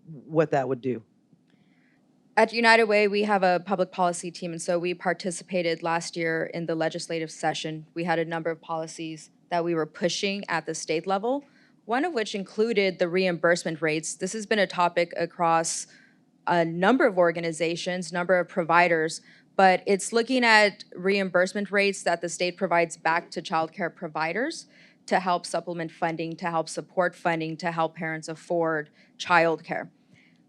what that would do. At United Way, we have a public policy team, and so we participated last year in the legislative session. We had a number of policies that we were pushing at the state level, one of which included the reimbursement rates. This has been a topic across a number of organizations, number of providers, but it's looking at reimbursement rates that the state provides back to childcare providers to help supplement funding, to help support funding, to help parents afford childcare.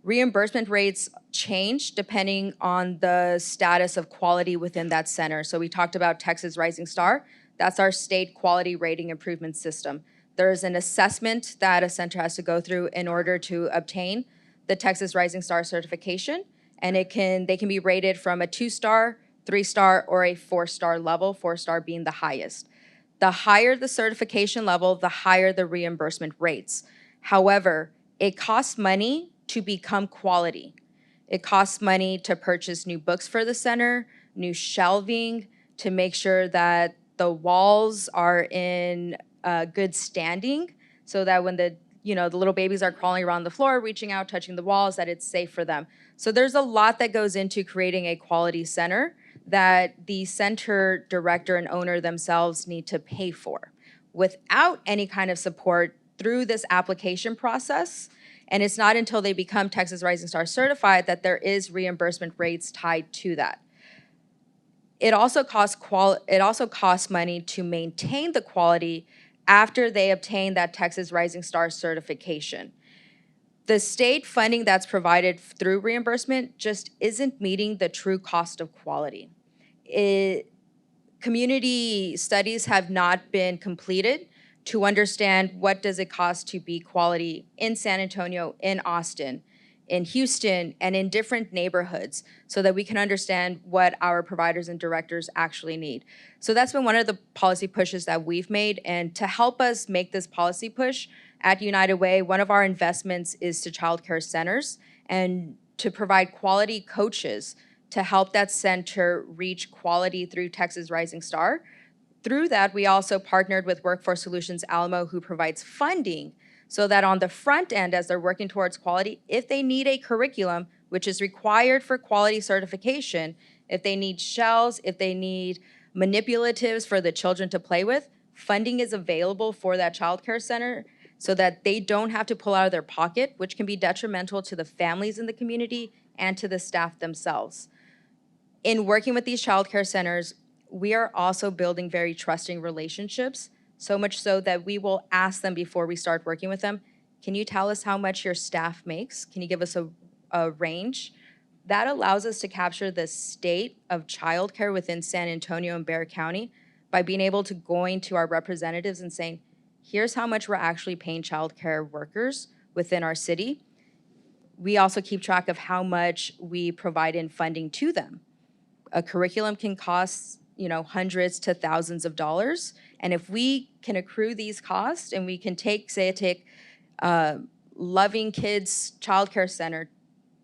Reimbursement rates change depending on the status of quality within that center. So we talked about Texas Rising Star. That's our state quality rating improvement system. There's an assessment that a center has to go through in order to obtain the Texas Rising Star certification, and they can be rated from a 2-star, 3-star, or a 4-star level, 4-star being the highest. The higher the certification level, the higher the reimbursement rates. However, it costs money to become quality. It costs money to purchase new books for the center, new shelving, to make sure that the walls are in good standing, so that when the little babies are crawling around the floor, reaching out, touching the walls, that it's safe for them. So there's a lot that goes into creating a quality center that the center director and owner themselves need to pay for without any kind of support through this application process. And it's not until they become Texas Rising Star certified that there is reimbursement rates tied to that. It also costs money to maintain the quality after they obtain that Texas Rising Star certification. The state funding that's provided through reimbursement just isn't meeting the true cost of quality. Community studies have not been completed to understand what does it cost to be quality in San Antonio, in Austin, in Houston, and in different neighborhoods, so that we can understand what our providers and directors actually need. So that's been one of the policy pushes that we've made. And to help us make this policy push at United Way, one of our investments is to childcare centers and to provide quality coaches to help that center reach quality through Texas Rising Star. Through that, we also partnered with Workforce Solutions Alamo, who provides funding so that on the front end, as they're working towards quality, if they need a curriculum, which is required for quality certification, if they need shells, if they need manipulatives for the children to play with, funding is available for that childcare center so that they don't have to pull out of their pocket, which can be detrimental to the families in the community and to the staff themselves. In working with these childcare centers, we are also building very trusting relationships, so much so that we will ask them before we start working with them, can you tell us how much your staff makes? Can you give us a range? That allows us to capture the state of childcare within San Antonio and Bexar County by being able to going to our representatives and saying, here's how much we're actually paying childcare workers within our city. We also keep track of how much we provide in funding to them. A curriculum can cost hundreds to thousands of dollars. And if we can accrue these costs and we can take Loving Kids Childcare Center,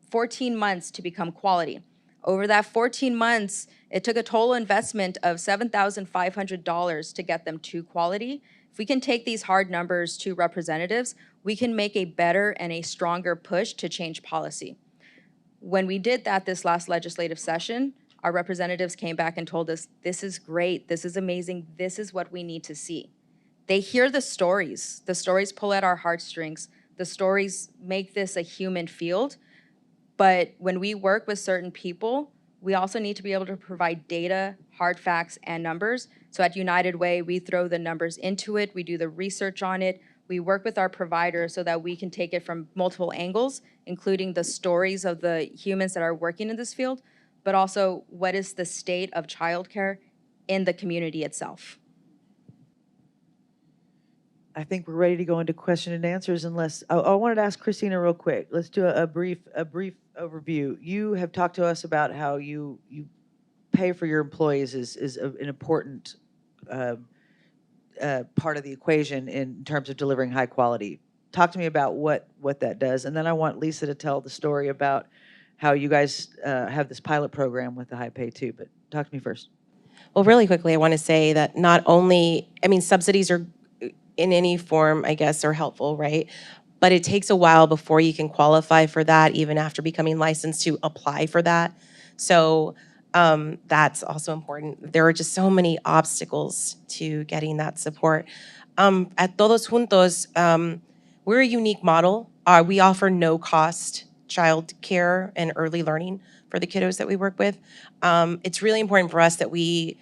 14 months to become quality. Over that 14 months, it took a total investment of $7,500 to get them to quality. If we can take these hard numbers to representatives, we can make a better and a stronger push to change policy. When we did that this last legislative session, our representatives came back and told us, this is great, this is amazing, this is what we need to see. They hear the stories pull at our heartstrings, the stories make this a human field, but when we work with certain people, we also need to be able to provide data, hard facts, and numbers. So at United Way, we throw the numbers into it, we do the research on it, we work with our providers so that we can take it from multiple angles, including the stories of the humans that are working in this field, but also what is the state of childcare in the community itself. I think we're ready to go into question and answers unless, I wanted to ask Christina real quick. Let's do a brief overview. You have talked to us about how you pay for your employees is an important part of the equation in terms of delivering high quality. Talk to me about what that does. And then I want Lisa to tell the story about how you guys have this pilot program with the high pay too, but talk to me first. Well, really quickly, I want to say that not only, I mean, subsidies are in any form, I guess, are helpful, right? But it takes a while before you can qualify for that, even after becoming licensed, to apply for that. So that's also important. There are just so many obstacles to getting that support. At Todos Juntos, we're a unique model. We offer no-cost child care and early learning for the kiddos that we work with. It's really important for us that we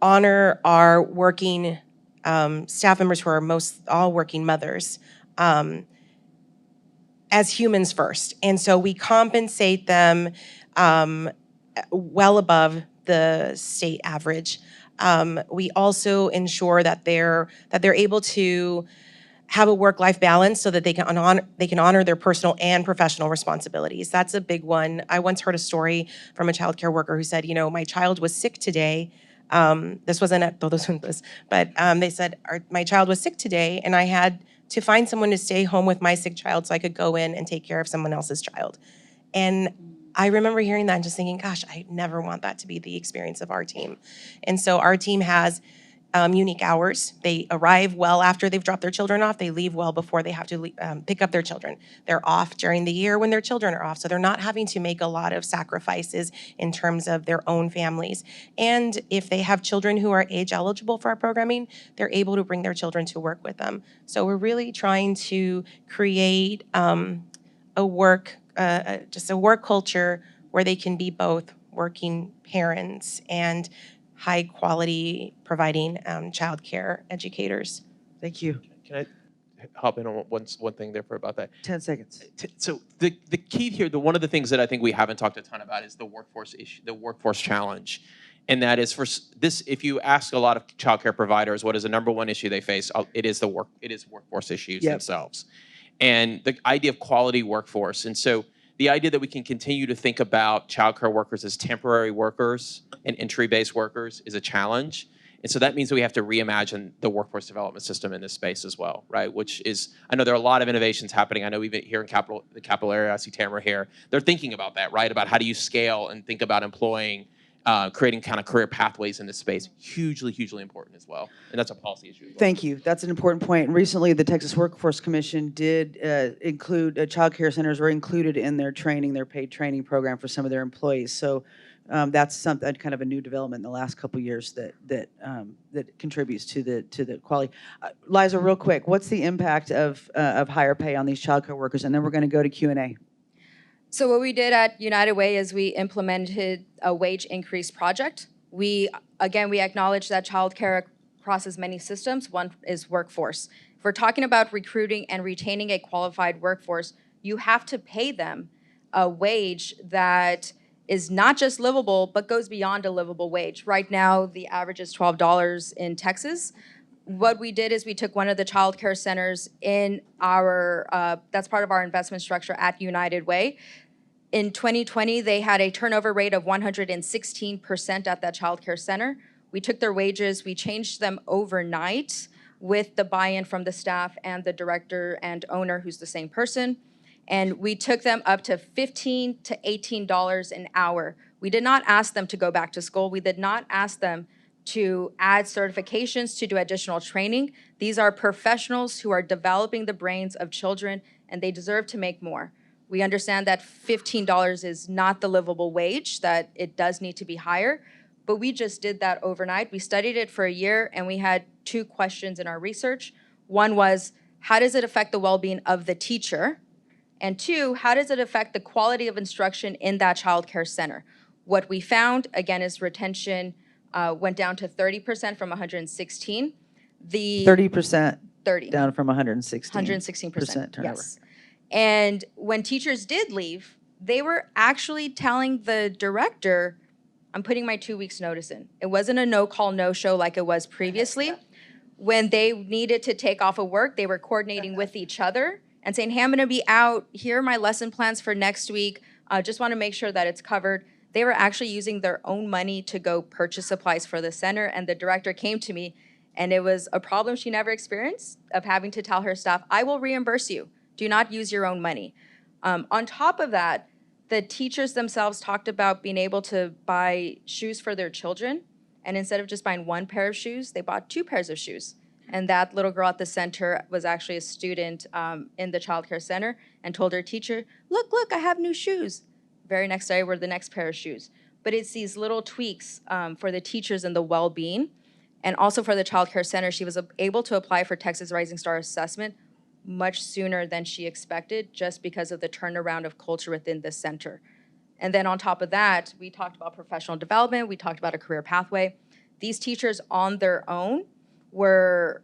honor our working staff members who are most all working mothers as humans first. And so we compensate them well above the state average. We also ensure that they're able to have a work-life balance so that they can honor their personal and professional responsibilities. That's a big one. I once heard a story from a childcare worker who said, you know, my child was sick today. This wasn't at Todos Juntos, but they said, my child was sick today and I had to find someone to stay home with my sick child so I could go in and take care of someone else's child. And I remember hearing that and just thinking, gosh, I never want that to be the experience of our team. And so our team has unique hours. They arrive well after they've dropped their children off. They leave well before they have to pick up their children. They're off during the year when their children are off, so they're not having to make a lot of sacrifices in terms of their own families. And if they have children who are age eligible for our programming, they're able to bring their children to work with them. So we're really trying to create just a work culture where they can be both working parents and high quality providing childcare educators. Thank you. Can I hop in on one thing there for about that? 10 seconds. So the key here, one of the things that I think we haven't talked a ton about is the workforce issue, the workforce challenge. And that is for this, if you ask a lot of childcare providers, what is the number one issue they face? It is workforce issues themselves. And the idea of quality workforce. And so the idea that we can continue to think about childcare workers as temporary workers and entry-based workers is a challenge. And so that means that we have to reimagine the workforce development system in this space as well, right? Which is, I know there are a lot of innovations happening. I know even here in the capital area, I see Tamara here. They're thinking about that, right? About how do you scale and think about employing, creating kind of career pathways in this space. Hugely, hugely important as well. And that's a policy issue as well. Thank you. That's an important point. And recently, the Texas Workforce Commission did include child care centers were included in their training, their paid training program for some of their employees. So that's something kind of a new development in the last couple of years that contributes to the quality. Liza, real quick, what's the impact of higher pay on these child care workers? And then we're going to go to Q&A. So what we did at United Way is we implemented a wage increase project. We acknowledge that childcare crosses many systems. One is workforce. If we're talking about recruiting and retaining a qualified workforce, you have to pay them a wage that is not just livable, but goes beyond a livable wage. Right now, the average is $12 in Texas. What we did is we took one of the child care centers in our, that's part of our investment structure at United Way. In 2020, they had a turnover rate of 116% at that child care center. We took their wages, we changed them overnight. with the buy-in from the staff and the director and owner, who's the same person. And we took them up to $15 to $18 an hour. We did not ask them to go back to school. We did not ask them to add certifications, to do additional training. These are professionals who are developing the brains of children, and they deserve to make more. We understand that $15 is not the livable wage, that it does need to be higher, but we just did that overnight. We studied it for a year, and we had 2 questions in our research. One was, how does it affect the well-being of the teacher? And 2, how does it affect the quality of instruction in that child care center? What we found, again, is retention went down to 30% from 116. The 30% 30. down from 116. 116%, turnover. yes. And when teachers did leave, they were actually telling the director, I'm putting my 2 weeks notice in. It wasn't a no call, no show like it was previously. When they needed to take off of work, they were coordinating with each other and saying, hey, I'm gonna be out, here are my lesson plans for next week. Just wanna make sure that it's covered. They were actually using their own money to go purchase supplies for the center, and the director came to me, and it was a problem she never experienced of having to tell her staff, I will reimburse you. Do not use your own money. On top of that, the teachers themselves talked about being able to buy shoes for their children, and instead of just buying 1 pair of shoes, they bought 2 pairs of shoes. And that little girl at the center was actually a student in the child care center and told her teacher, look, I have new shoes. Very next day were the next pair of shoes. But it's these little tweaks for the teachers and the well-being. And also for the child care center, she was able to apply for Texas Rising Star assessment much sooner than she expected, just because of the turnaround of culture within the center. And then on top of that, we talked about professional development, we talked about a career pathway. These teachers on their own were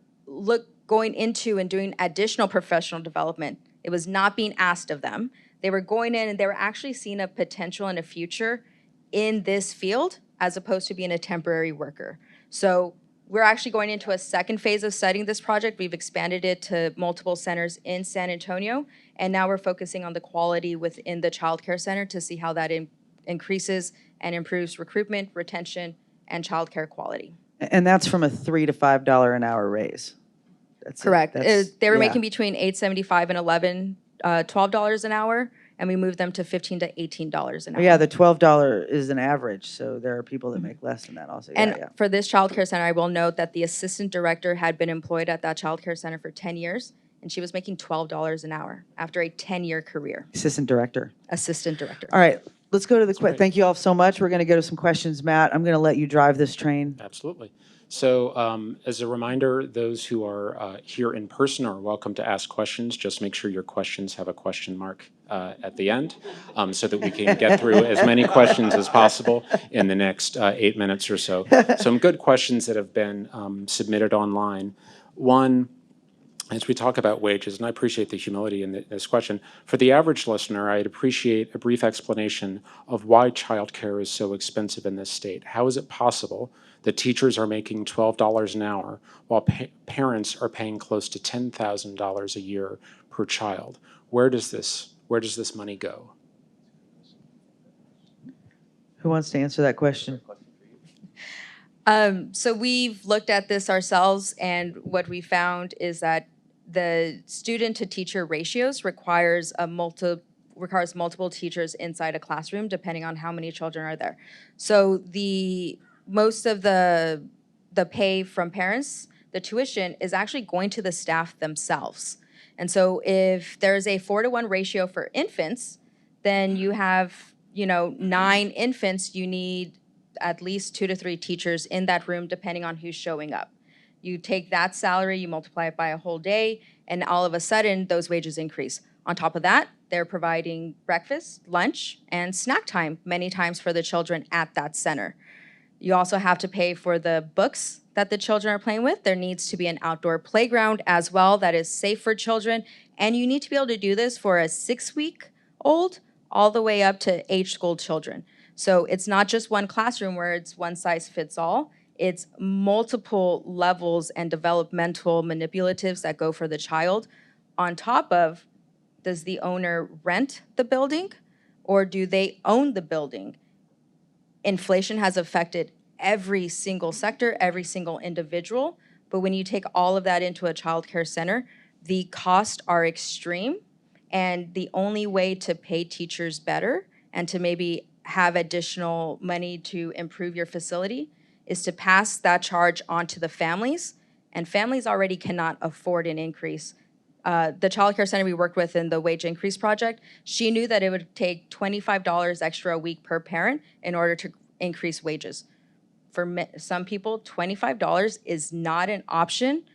going into and doing additional professional development. It was not being asked of them. They were going in and they were actually seeing a potential and a future in this field as opposed to being a temporary worker. So we're actually going into a second phase of studying this project. We've expanded it to multiple centers in San Antonio, and now we're focusing on the quality within the child care center to see how that increases and improves recruitment, retention, and child care quality. And that's from a $3 to $5 an hour raise. That's Correct. They were yeah. making between $8.75 and $12 an hour, and we moved them to $15 to $18 an hour. Yeah, the $12 is an average, so there are people that make less than that also. And yeah. for this child care center, I will note that the assistant director had been employed at that child care center for 10 years, and she was making $12 an hour after a 10-year career. Assistant director. Assistant director. All right, let's go to the great. thank you all so much. We're going to go to some questions. Matt, I'm going to let you drive this train. Absolutely. So as a reminder, those who are here in person are welcome to ask questions. Just make sure your questions have a question mark at the end so that we can get through as many questions as possible in the next 8 minutes or so. Some good questions that have been submitted online. One, as we talk about wages, and I appreciate the humility in this question, for the average listener, I'd appreciate a brief explanation of why childcare is so expensive in this state. How is it possible that teachers are making $12 an hour while parents are paying close to $10,000 a year per child? Where does this money go? Who wants to answer that question? So we've looked at this ourselves, and what we found is that the student to teacher ratios requires multiple teachers inside a classroom, depending on how many children are there. So most of the pay from parents, the tuition, is actually going to the staff themselves. And so if there's a 4-to-1 ratio for infants, then you have 9 infants, you need at least 2 to 3 teachers in that room, depending on who's showing up. You take that salary, you multiply it by a whole day, and all of a sudden, those wages increase. On top of that, they're providing breakfast, lunch, and snack time many times for the children at that center. You also have to pay for the books that the children are playing with. There needs to be an outdoor playground as well that is safe for children, and you need to be able to do this for a 6-week-old all the way up to age-school children. So it's not just one classroom where it's one size fits all. It's multiple levels and developmental manipulatives that go for the child. On top of, does the owner rent the building or do they own the building? Inflation has affected every single sector, every single individual, But when you take all of that into a childcare center, the costs are extreme. And the only way to pay teachers better and to maybe have additional money to improve your facility is to pass that charge on to the families. And families already cannot afford an increase. The child care center we worked with in the wage increase project, she knew that it would take $25 extra a week per parent in order to increase wages. For some people, $25 is not an option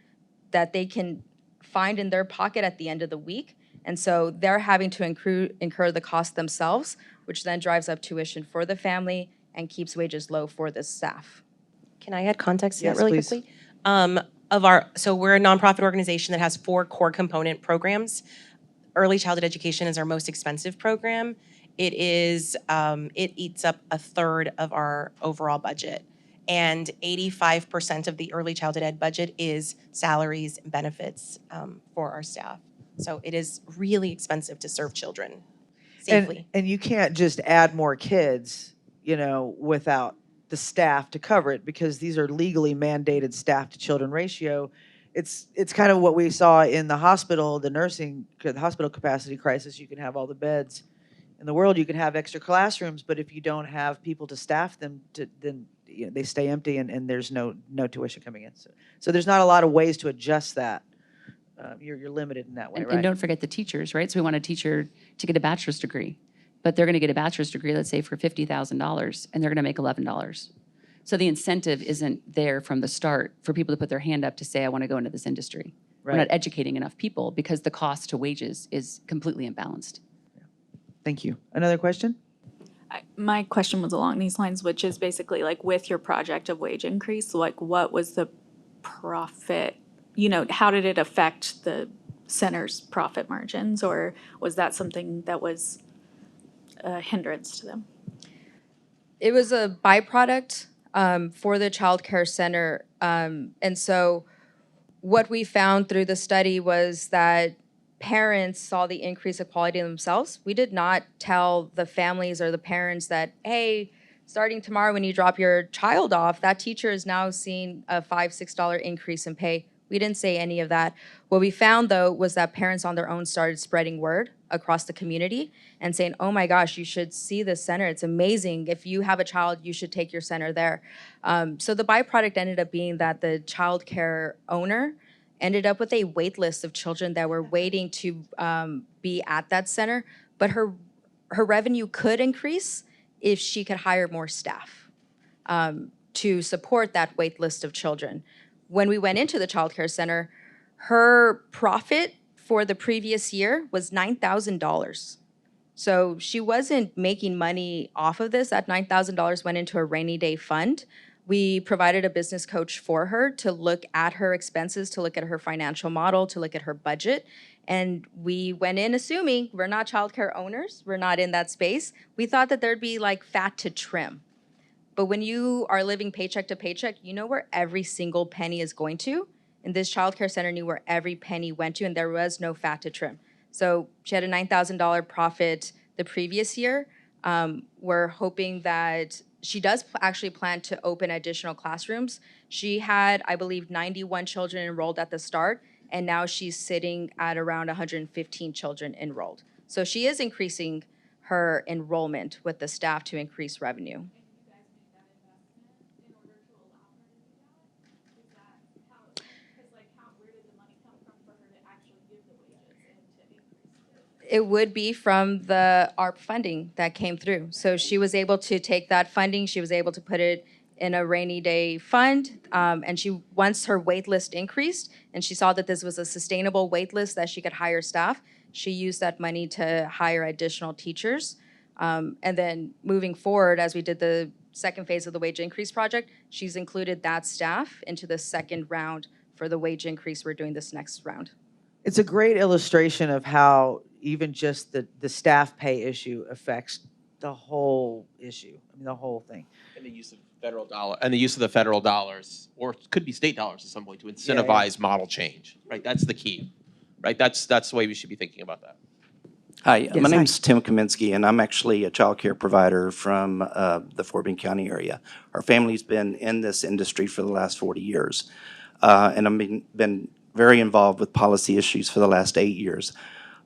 that they can find in their pocket at the end of the week. And so they're having to incur the cost themselves, which then drives up tuition for the family and keeps wages low for the staff. Can I add context to Yes, that really please. quickly? So we're a nonprofit organization that has 4 core component programs. Early childhood education is our most expensive program. It eats up a third of our overall budget. And 85% of the early childhood ed budget is salaries and benefits for our staff. So it is really expensive to serve children safely. And you can't just add more kids, without the staff to cover it, because these are legally mandated staff to children ratio. It's kind of what we saw in the hospital, the hospital capacity crisis. You can have all the beds in the world, you can have extra classrooms, but if you don't have people to staff them, then they stay empty and there's no tuition coming in. So there's not a lot of ways to adjust that. You're limited in that way, right? And don't forget the teachers, right? So we want a teacher to get a bachelor's degree, but they're going to get a bachelor's degree, let's say for $50,000, and they're going to make $11. So the incentive isn't there from the start for people to put their hand up to say, I want to go into this industry. Right. We're not educating enough people because the cost to wages is completely imbalanced. Thank you. Another question? My question was along these lines, which is basically like with your project of wage increase, like what was the profit, how did it affect the center's profit margins, or was that something that was a hindrance to them? It was a byproduct for the child care center. And so what we found through the study was that parents saw the increase of quality themselves. We did not tell the families or the parents that, hey, starting tomorrow when you drop your child off, that teacher is now seeing a $5, $6 increase in pay. We didn't say any of that. What we found, though, was that parents on their own started spreading word across the community and saying, oh my gosh, you should see this center. It's amazing. If you have a child, you should take your center there. So the byproduct ended up being that the child care owner ended up with a wait list of children that were waiting to be at that center, but her revenue could increase if she could hire more staff to support that wait list of children. When we went into the child care center, her profit for the previous year was $9,000. So she wasn't making money off of this. That $9,000 went into a rainy day fund. We provided a business coach for her to look at her expenses, to look at her financial model, to look at her budget. And we went in assuming we're not childcare owners, we're not in that space. We thought that there'd be like fat to trim. But when you are living paycheck to paycheck, you know where every single penny is going to. And this childcare center knew where every penny went to, and there was no fat to trim. So she had a $9,000 profit the previous year. We're hoping that she does actually plan to open additional classrooms. She had, I believe, 91 children enrolled at the start, and now she's sitting at around 115 children enrolled. So she is increasing her enrollment with the staff to increase revenue. It would be from the ARP funding that came through. So she was able to take that funding, she was able to put it in a rainy day fund, and once her wait list increased and she saw that this was a sustainable wait list that she could hire staff, she used that money to hire additional teachers. And then moving forward, as we did the second phase of the wage increase project, she's included that staff into the second round for the wage increase we're doing this next round. It's a great illustration of how even just the staff pay issue affects the whole issue. I mean, the whole thing. And the use of the federal dollars, or it could be state dollars at some point, to incentivize model change. Right, that's the key. Right, that's the way we should be thinking about that. Hi, Yes, my name's Tim Kaminsky, and I'm actually a child care provider from the Fort Bend County area. Our family's been in this industry for the last 40 years. and I've been very involved with policy issues for the last 8 years.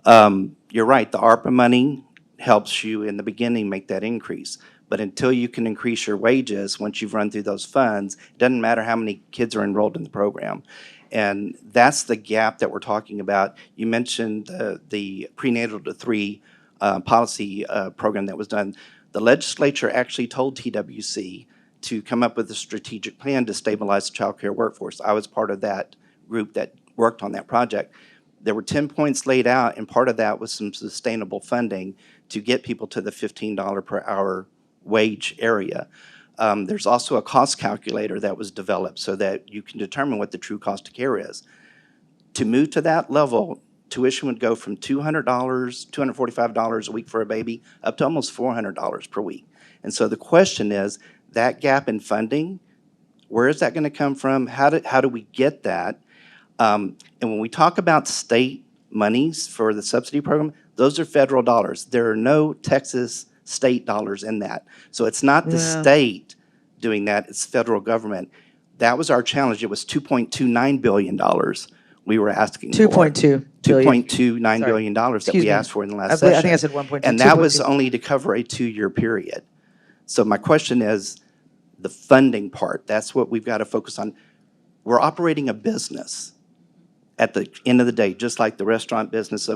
You're right, the ARPA money helps you in the beginning make that increase. But until you can increase your wages, once you've run through those funds, it doesn't matter how many kids are enrolled in the program. And that's the gap that we're talking about. You mentioned the prenatal to 3 policy program that was done. The legislature actually told TWC to come up with a strategic plan to stabilize the child care workforce. I was part of that group that worked on that project. There were 10 points laid out, and part of that was some sustainable funding to get people to the $15 per hour wage area. There's also a cost calculator that was developed so that you can determine what the true cost of care is. To move to that level, tuition would go from $200, $245 a week for a baby, up to almost $400 per week. And so the question is, that gap in funding, where is that going to come from? How do we get that? And when we talk about state monies for the subsidy program, those are federal dollars. There are no Texas state dollars in that. So it's not the state doing that, it's federal government. That was our challenge. It was $2.29 billion we were asking for. $2.29 billion that we asked for in the last session. I think I said 1.2. And that was only to cover a 2-year period. So my question is, the funding part, that's what we've got to focus on. We're operating a business at the end of the day, just like the restaurant business.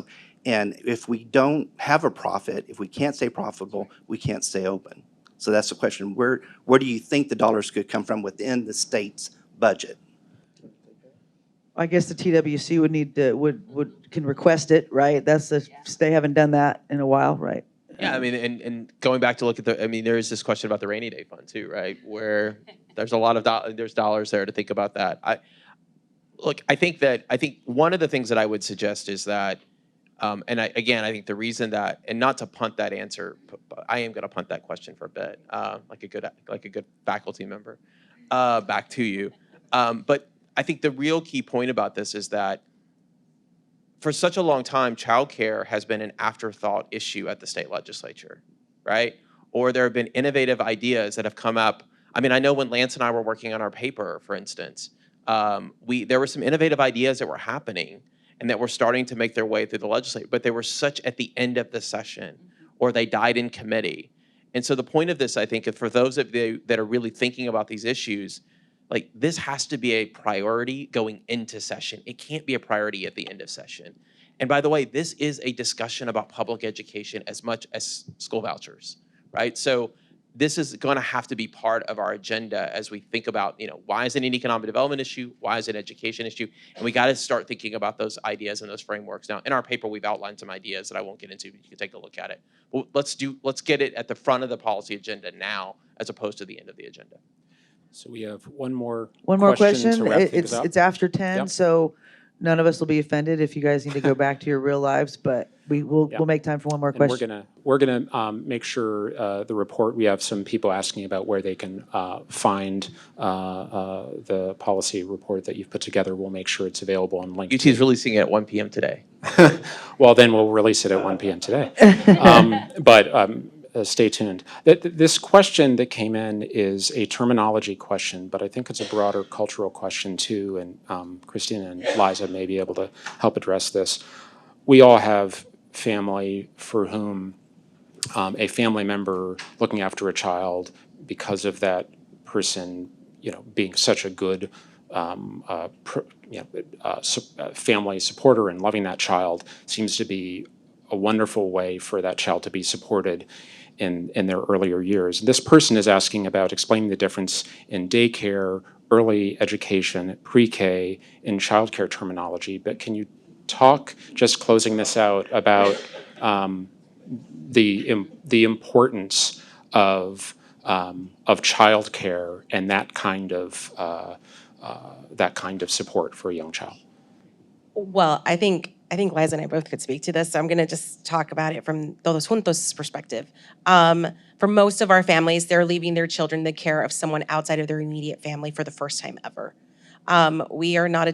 And if we don't have a profit, if we can't stay profitable, we can't stay open. So that's the question. Where do you think the dollars could come from within the state's budget? I guess the TWC would need to, can request it, right? They haven't done that in a while, right? Yeah, I mean, and going back to look at there is this question about the rainy day fund too, right? Where there's a lot of there's dollars there to think about that. I think one of the things that I would suggest is that, I think the reason that, and not to punt that answer, but I am going to punt that question for a bit, like a good faculty member, back to you. But I think the real key point about this is that for such a long time, childcare has been an afterthought issue at the state legislature, right? Or there have been innovative ideas that have come up. I mean, I know when Lance and I were working on our paper, for instance, there were some innovative ideas that were happening and that were starting to make their way through the legislature, but they were such at the end of the session, or they died in committee. And so the point of this, I think, is for those of you that are really thinking about these issues, like, this has to be a priority going into session. It can't be a priority at the end of session. And by the way, this is a discussion about public education as much as school vouchers, right? So this is going to have to be part of our agenda as we think about, why is it an economic development issue? Why is it an education issue? And we got to start thinking about those ideas and those frameworks. Now, in our paper, we've outlined some ideas that I won't get into, but you can take a look at it. But let's get it at the front of the policy agenda now, as opposed to the end of the agenda. So we have one more question. to wrap things up. It's after 10, Yep. So none of us will be offended if you guys need to go back to your real lives, but we'll make time for one more And question. we're gonna make sure the report. We have some people asking about where they can find the policy report that you've put together. We'll make sure it's available on LinkedIn. UT is releasing it at 1 p.m. today. Well, then we'll release it at 1 p.m. today. Stay tuned. This question that came in is a terminology question, but I think it's a broader cultural question too, and Christina and Liza may be able to help address this. We all have family for whom a family member looking after a child, because of that person, being such a good family supporter and loving that child, seems to be a wonderful way for that child to be supported in their earlier years. This person is asking about explaining the difference in daycare, early education, pre-K, and childcare terminology. But can you talk, just closing this out, about the importance of childcare and that kind of support for a young child? Well, I think Liza and I both could speak to this, so I'm going to just talk about it from Todos Juntos' perspective. For most of our families, they're leaving their children in the care of someone outside of their immediate family for the first time ever. We are not a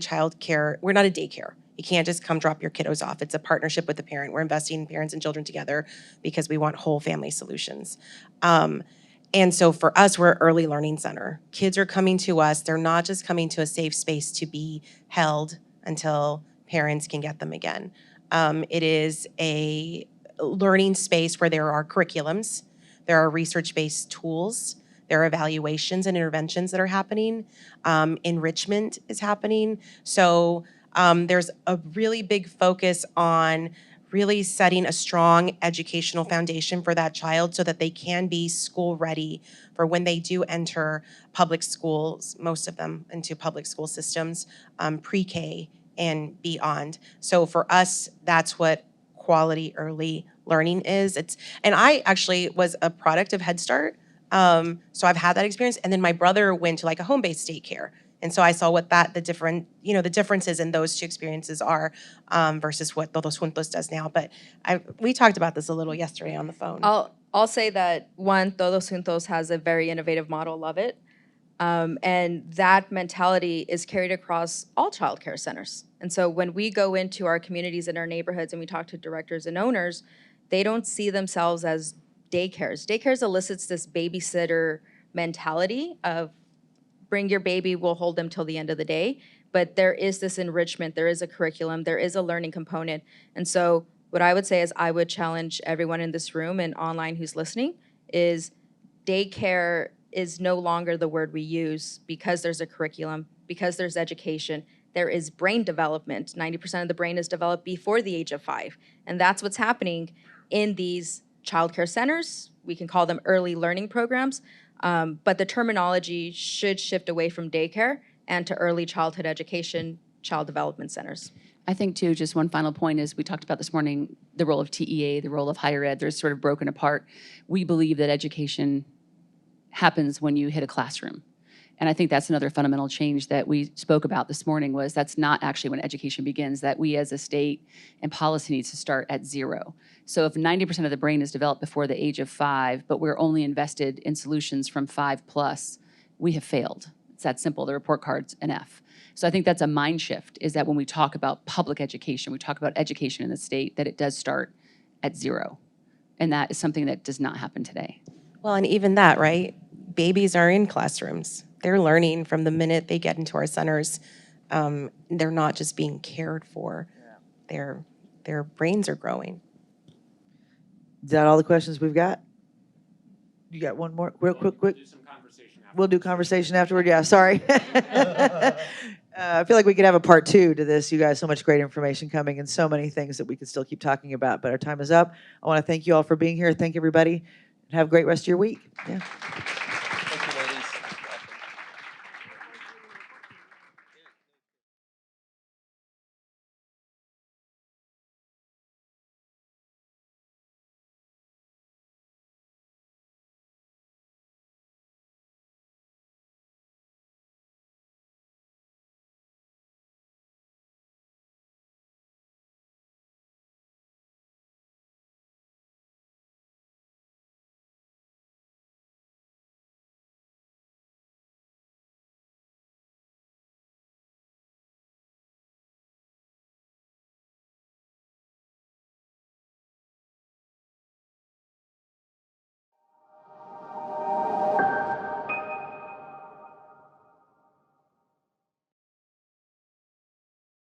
we're not a daycare. You can't just come drop your kiddos off. It's a partnership with the parent. We're investing in parents and children together because we want whole family solutions. And so for us, we're an early learning center. Kids are coming to us. They're not just coming to a safe space to be held until parents can get them again. It is a learning space where there are curriculums, there are research-based tools, there are evaluations and interventions that are happening. Enrichment is happening. So there's a really big focus on really setting a strong educational foundation for that child so that they can be school ready for when they do enter public schools, most of them into public school systems, pre-K and beyond. So for us, that's what quality early learning is. And I actually was a product of Head Start. So I've had that experience. And then my brother went to like a home-based daycare. And so I saw what the differences in those two experiences are versus what Todos Juntos does now. But we talked about this a little yesterday on the phone. I'll say that one, Todos Juntos has a very innovative model, love it. And that mentality is carried across all childcare centers. And so when we go into our communities and our neighborhoods and we talk to directors and owners, they don't see themselves as daycares. Daycares elicits this babysitter mentality of bring your baby, we'll hold them till the end of the day. But there is this enrichment, there is a curriculum, there is a learning component. And so what I would say is I would challenge everyone in this room and online who's listening is daycare is no longer the word we use because there's a curriculum, because there's education. There is brain development. 90% of the brain is developed before the age of 5. And that's what's happening in these childcare centers. We can call them early learning programs. But the terminology should shift away from daycare and to early childhood education, child development centers. I think too, just one final point is we talked about this morning, the role of TEA, the role of higher ed, they're sort of broken apart. We believe that education happens when you hit a classroom. And I think that's another fundamental change that we spoke about this morning was that's not actually when education begins, that we as a state and policy needs to start at 0. So if 90% of the brain is developed before the age of 5, but we're only invested in solutions from 5+, we have failed. It's that simple. The report card's an F. So I think that's a mind shift, is that when we talk about public education, we talk about education in the state, that it does start at 0. And that is something that does not happen today. Well, and even that, right? Babies are in classrooms. They're learning from the minute they get into our centers. They're not just being cared for. Their brains are growing. Is that all the questions we've got? You got one more? Real quick. We'll do some conversation afterwards. We'll do conversation afterward. Yeah, sorry. I feel like we could have a part 2 to this. You guys, so much great information coming and so many things that we could still keep talking about, but our time is up. I want to thank you all for being here. Thank everybody. And have a great rest of your week. Yeah.